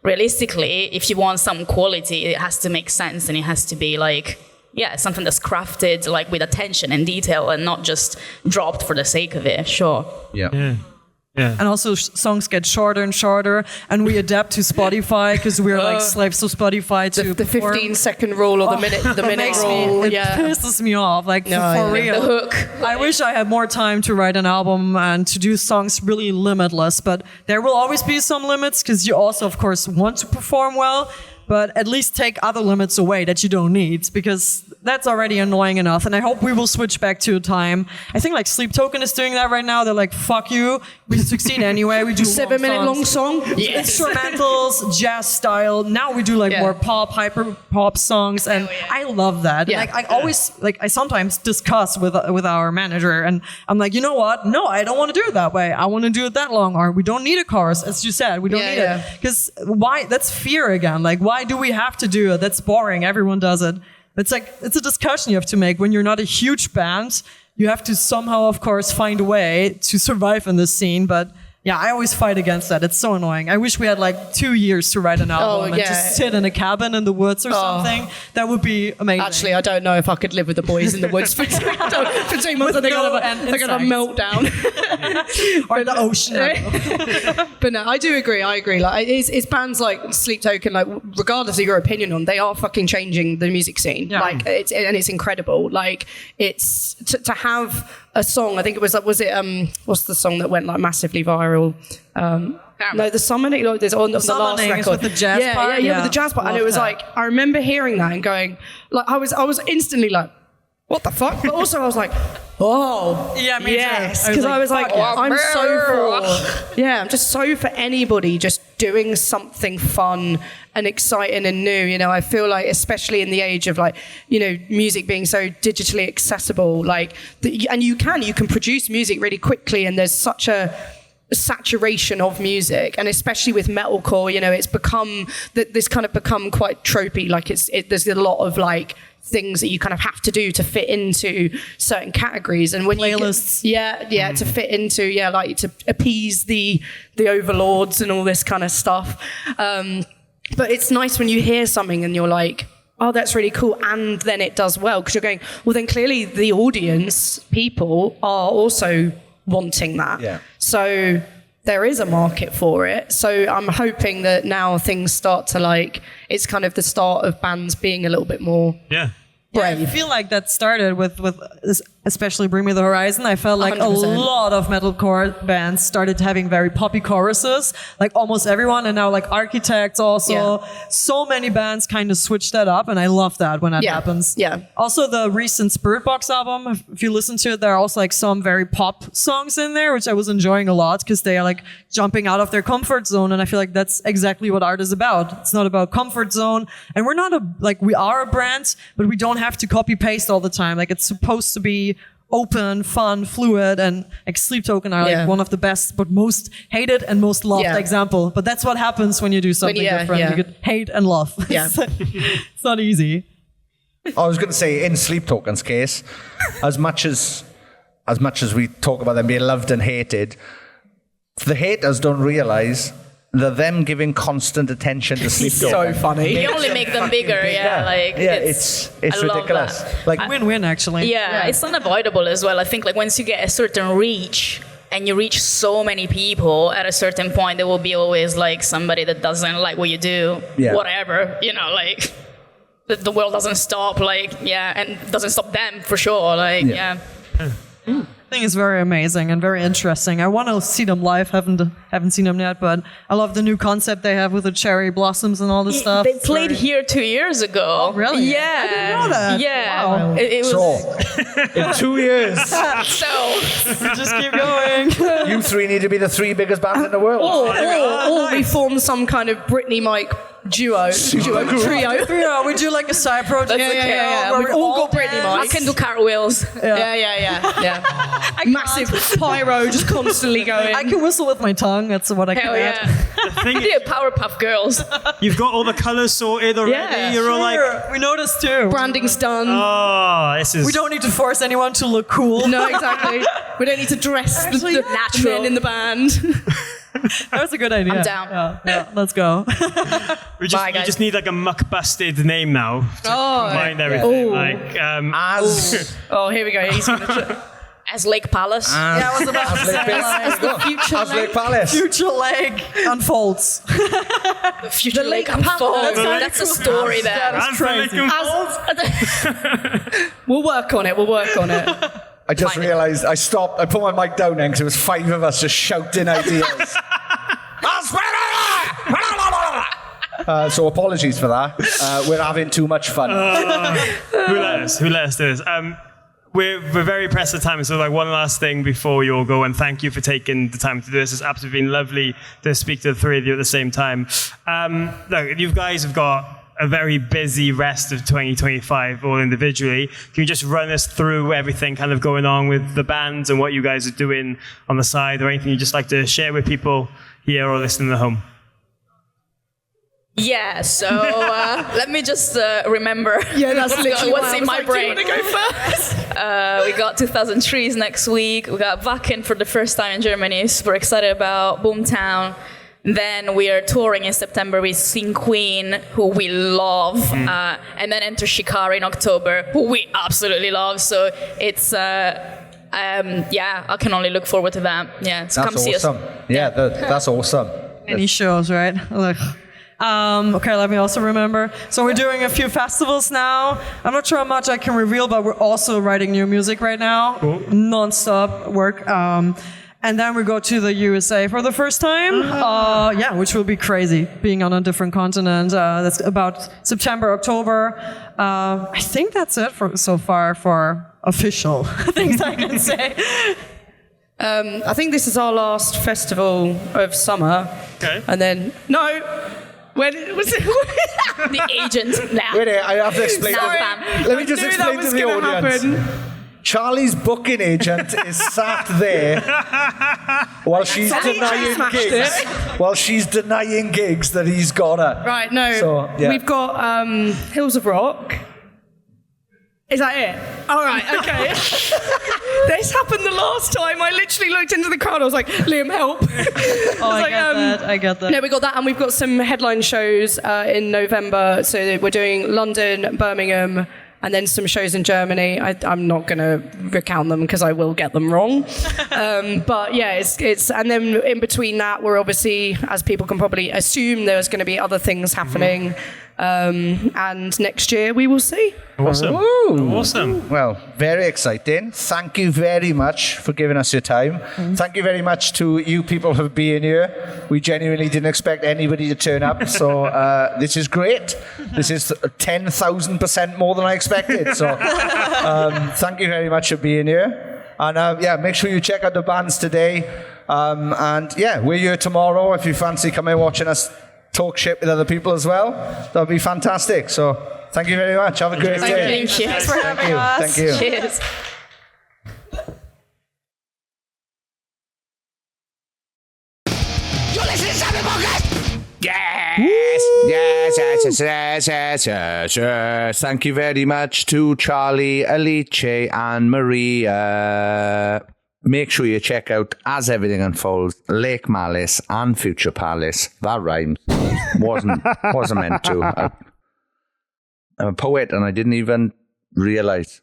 realistically, if you want some quality, it has to make sense, and it has to be like, something that's crafted like with attention and detail and not just dropped for the sake of it. Sure. Yeah. And also songs get shorter and shorter, and we adapt to Spotify because we're like slaves to Spotify to the 15-second rule or the minute rule. It pisses me off. Like for real. The hook. I wish I had more time to write an album and to do songs really limitless, but there will always be some limits because you also, of course, want to perform well. But at least take other limits away that you don't need, because that's already annoying enough. And I hope we will switch back to a time. I think like Sleep Token is doing that right now. They're like, fuck you. We succeed anyway. We do 7-minute long song. Yes. Instrumentals, jazz style. Now we do like more pop, hyper pop songs. And I love that. Yeah. Like I sometimes discuss with our manager, and I'm like, you know what? No, I don't want to do it that way. I want to do it that long. Or we don't need a chorus. As you said, we don't need it. Because why? That's fear again. Like, why do we have to do it? That's boring. Everyone does it. It's a discussion you have to make when you're not a huge band. You have to somehow, of course, find a way to survive in this scene. But Yeah, I always fight against that. It's so annoying. I wish we had like 2 years to write an album and just sit in a cabin in the woods or something. That would be amazing. Actually, I don't know if I could live with the boys in the woods for 2 months. They're going to melt down. Or in the ocean. But no, I do agree. Like, it's bands like Sleep Token, like, regardless of your opinion on, they are fucking changing the music scene. Yeah. Like, it's incredible. Like, it's to have a song. I think it was what's the song that went like massively viral? No, the Summoning. There's on the last record with the jazz part. Yeah, with the jazz part. And it was like, I remember hearing that and going, like, I was instantly like, what the fuck? But also I was like, oh, yeah, me yes, too. because I was like, I'm just so for anybody just doing something fun and exciting and new. You know, I feel like, especially in the age of like, you know, music being so digitally accessible, like, and you can produce music really quickly, and there's such a saturation of music, and especially with metalcore, you know, it's become this kind of become quite tropey. Like there's a lot of like things that you kind of have to do to fit into certain categories, and when playlists, to fit into like to appease the overlords and all this kind of stuff. But it's nice when you hear something and you're like, oh, that's really cool, and then it does well, because you're going, well, then clearly the audience, people, are also wanting that. Yeah. So there is a market for it. So I'm hoping that now things start to like, it's kind of the start of bands being a little bit more brave. I feel like that started with especially Bring Me the Horizon. I felt like 100%. A lot of metalcore bands started having very poppy choruses, like almost everyone, and now like Architects also. Yeah. So many bands kind of switch that up, and I love that when that happens. Yeah. Also, the recent Spirit Box album, if you listen to it, there are also like some very pop songs in there, which I was enjoying a lot because they are like jumping out of their comfort zone, and I feel like that's exactly what art is about. It's not about comfort zone, and we're not we are a brand, but we don't have to copy paste all the time. Like, it's supposed to be open, fun, fluid, and like Sleep Token are like one of the best but most hated and most loved example. But that's what happens when you do something different. You get hate and love. Yeah. It's not easy. I was going to say, in Sleep Token's case, as much as we talk about them being loved and hated, the haters don't realize that them giving constant attention to Sleep Token. So funny. You only make them bigger, it's ridiculous. Like win-win, actually. Yeah, it's unavoidable as well. I think like once you get a certain reach and you reach so many people, at a certain point there will be always like somebody that doesn't like what you do, whatever, you know, like the world doesn't stop, and doesn't stop them for sure, I think it's very amazing and very interesting. I want to see them live. Haven't seen them yet, but I love the new concept they have with the cherry blossoms and all this stuff. They played here 2 years ago. Oh, really? Yeah. I didn't know that. Yeah. Wow. It was. So, in 2 years, So just keep going. you three need to be the 3 biggest bands in the world. Or we form some kind of Britney Mike trio. We do like a side project. Yeah. We've all got Britney I Mike. can do cartwheels. Yeah. Massive pyro just constantly going. I can whistle with my tongue. That's what I can Hell add. yeah. The thing is, Yeah, Powerpuff Girls. you've got all the colours sorted already. Yeah, You're all like, We noticed too. Branding's done. oh, this is. We don't need to force anyone to look cool. No, exactly. We don't need to dress the natural. men in the band. That was a good idea. I'm down. Yeah, let's go. We Bye, you guys. just need like a muck-busted name now to combine everything. Like, Here we go. He's gonna As Lake Palace. Yeah, I was about to say As the future Lake Palace. future leg unfolds. The future Lake unfolds. That's a story there. That's crazy. We'll work on it. I just realised I stopped. I put my mic down then because there was 5 of us just shouting ideas. So apologies for that. We're having too much fun. Who let us do this? We're very pressed for time, so like one last thing before you all go, and thank you for taking the time to do this. It's absolutely been lovely to speak to the 3 of you at the same time. Look, you guys have got a very busy rest of 2025 all individually. Can you just run us through everything kind of going on with the bands and what you guys are doing on the side, or anything you'd just like to share with people here or listening at home? Yeah, so let me just remember Yeah, that's literally what's in my brain. Do you want to go first? We got 2000 Trees next week. We got Wacken for the first time in Germany. Super excited about Boomtown. Then we are touring in September with Sing Queen, who we love. And then enter Shikara in October, who we absolutely love. So it's, I can only look forward to that. Yeah, so That's come see us. awesome. Yeah, that's awesome. Any shows, right? Okay, let me also remember. So we're doing a few festivals now. I'm not sure how much I can reveal, but we're also writing new music right now. Cool. Non-stop work. And then we go to the USA for the first time. Which will be crazy, being on a different continent. That's about September, October. I think that's it so far for official things I can say. I think this is our last festival of summer. Okay. And then, when was it? The agent now. Wait, I have to explain. Let me just explain to the audience. Charlie's booking agent is sat there while she's denying gigs that he's got her. Right, no. So, yeah. We've got Hills of Rock. Is that it? All right, okay. This happened the last time. I literally looked into the crowd. I was like, Liam, help. I get that. No, we got that, and we've got some headline shows in November. So we're doing London, Birmingham, and then some shows in Germany. I'm not going to recount them because I will get them wrong. But yeah, it's and then in between that, we're obviously, as people can probably assume, there's going to be other things happening. And next year we will see. Awesome. Ooh. Awesome. Well, very exciting. Thank you very much for giving us your time. Thank you very much to you people for being here. We genuinely didn't expect anybody to turn up, so this is great. This is 10,000% more than I expected. So thank you very much for being here. And make sure you check out the bands today. We're here tomorrow if you fancy coming watching us talk shit with other people as well. That would be fantastic. So thank you very much. Have a great day. Thank you. Thanks for having us. Thank you. Cheers. You're listening to Sappenin Podcast! Yes. Thank you very much to Charlie, Alice, and Maria. Make sure you check out As Everything Unfolds, Lake Malice, and Future Palace. That rhymes. Wasn't meant to. I'm a poet, and I didn't even realise.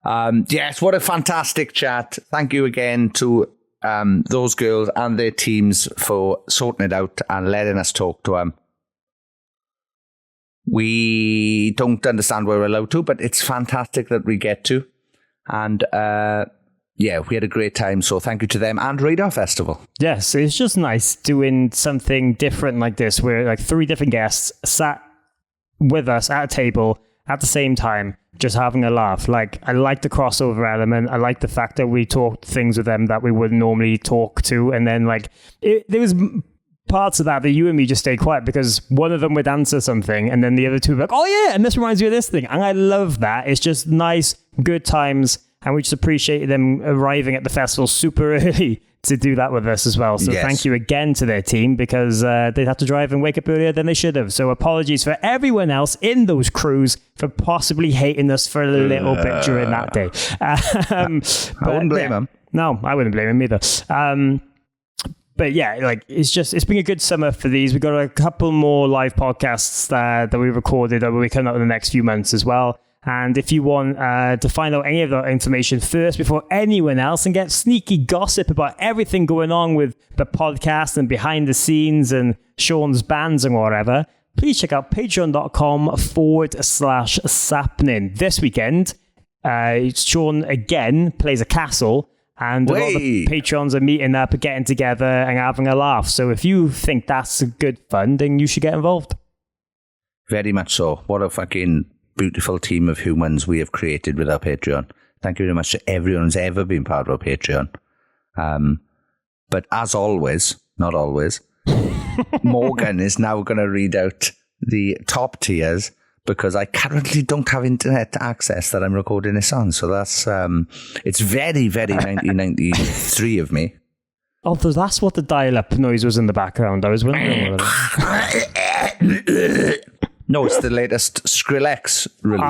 Yes, what a fantastic chat. Thank you again to those girls and their teams for sorting it out and letting us talk to them. We don't understand why we're allowed to, but it's fantastic that we get to. And we had a great time. So thank you to them and Radar Festival. Yes, it's just nice doing something different like this, where like 3 different guests sat with us at a table at the same time, just having a laugh. Like, I like the crossover element. I like the fact that we talked things with them that we wouldn't normally talk to. And then there was parts of that you and me just stayed quiet because one of them would answer something and then the other two were like, oh yeah, and this reminds me of this thing. And I love that. It's just nice, good times. And we just appreciate them arriving at the festival super early to do that with us as well. So Thank you again to their team, because they'd have to drive and wake up earlier than they should have. So apologies for everyone else in those crews for possibly hating us for a little bit during that day. I wouldn't blame them. No, I wouldn't blame him either. But yeah, it's been a good summer for these. We've got a couple more live podcasts that we recorded that will be coming out in the next few months as well. And if you want to find out any of that information first before anyone else and get sneaky gossip about everything going on with the podcast and behind the scenes and Sean's bands and whatever, please check out patreon.com/Sappenin. This weekend, Sean again plays a castle. And a lot of the patrons are meeting up, getting together and having a laugh. So if you think that's good fun, then you should get involved. Very much so. What a fucking beautiful team of humans we have created with our Patreon. Thank you very much to everyone who's ever been part of our Patreon. But as always, not always, Morgan is now going to read out the top tiers, because I currently don't have internet access that I'm recording this on. So that's, it's very, very 1993 of me. Oh, that's what the dial-up noise was in the background. I was wondering. No, it's the latest Skrillex release.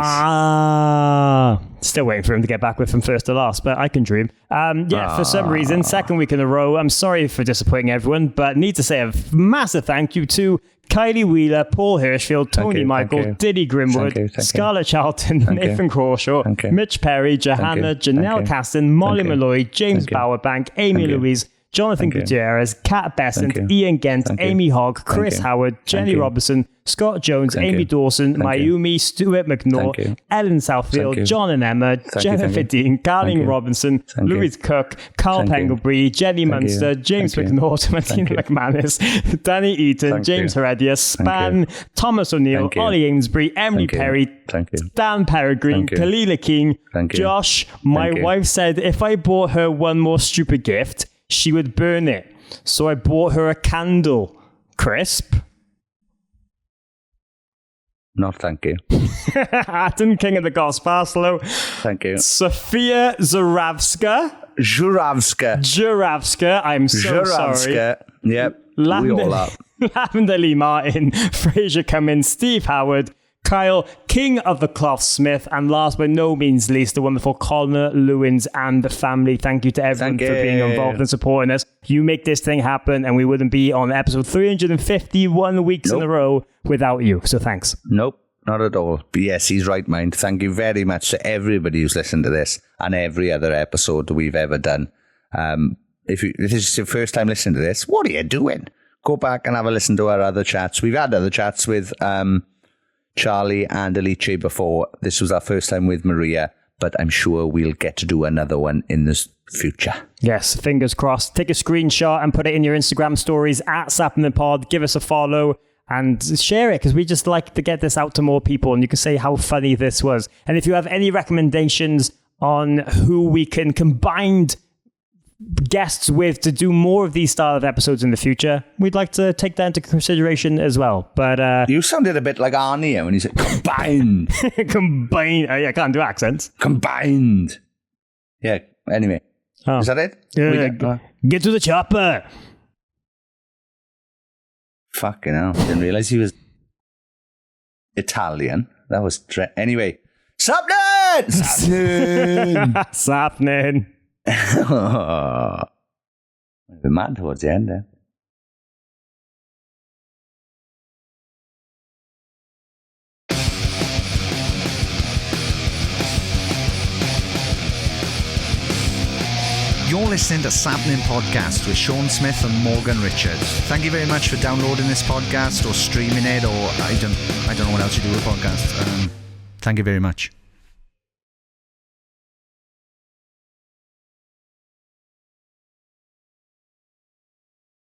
Still waiting for him to get back with from first to last, but I can dream. For some reason, second week in a row, I'm sorry for disappointing everyone, but need to say a massive thank you to Kylie Wheeler, Paul Hirschfield, Tony Michael, Diddy Grimwood, Scarlett Charlton, Nathan Crawshaw, Mitch Perry, Johanna, Janelle Caston, Molly Malloy, James Bowerbank, Amy Louise, Jonathan Gutierrez, Kat Besant, Ian Gent, Amy Hogg, Chris Howard, Jenny Robinson, Scott Jones, Amy Dawson, Mayumi, Stuart McNaught, Ellen Southfield, John and Emma, Jennifer Dean, Carling Robinson, Louise Cook, Carl Pengelbury, Jenny Munster, James McNaught, Martina McManus, Danny Eaton, James Heredia, Span, Thomas O'Neill, Ollie Amesbury, Emily Perry, Dan Peregrine, Kalila King, Josh. My wife said if I bought her one more stupid gift, she would burn it. So I bought her a candle. Crisp? No, thank you. Adam, King of the Gospaslo. Thank you. Sophia Zuravska. I'm so sorry. Yep. We all are. Lavender Lee Martin, Fraser Cummins, Steve Howard, Kyle, King of the Clothsmith, and last but no means least, the wonderful Connor Lewins and the family. Thank you to everyone for being involved and supporting us. You make this thing happen, and we wouldn't be on episode 351 weeks in a row without you. So thanks. Nope, not at all. But yes, he's right, mind. Thank you very much to everybody who's listened to this and every other episode that we've ever done. If this is your first time listening to this, what are you doing? Go back and have a listen to our other chats. We've had other chats with Charlie and Alice before. This was our first time with Maria, but I'm sure we'll get to do another one in the future. Yes, fingers crossed. Take a screenshot and put it in your Instagram stories at Sappenin Pod. Give us a follow and share it, because we just like to get this out to more people, and you can say how funny this was. And if you have any recommendations on who we can combine guests with to do more of these style of episodes in the future, we'd like to take that into consideration as well. But you sounded a bit like Arnie when he said combined. Combined. I can't do accents. Combined. Yeah. Anyway, is that it? Get to the chopper. Fucking hell! Didn't realize he was Italian. That was anyway. Sappenin. Sappenin. A bit mad towards the end there. You're listening to Sappenin Podcast with Sean Smith and Morgan Richards. Thank you very much for downloading this podcast or streaming it, or I don't know what else you do with podcasts. Thank you very much.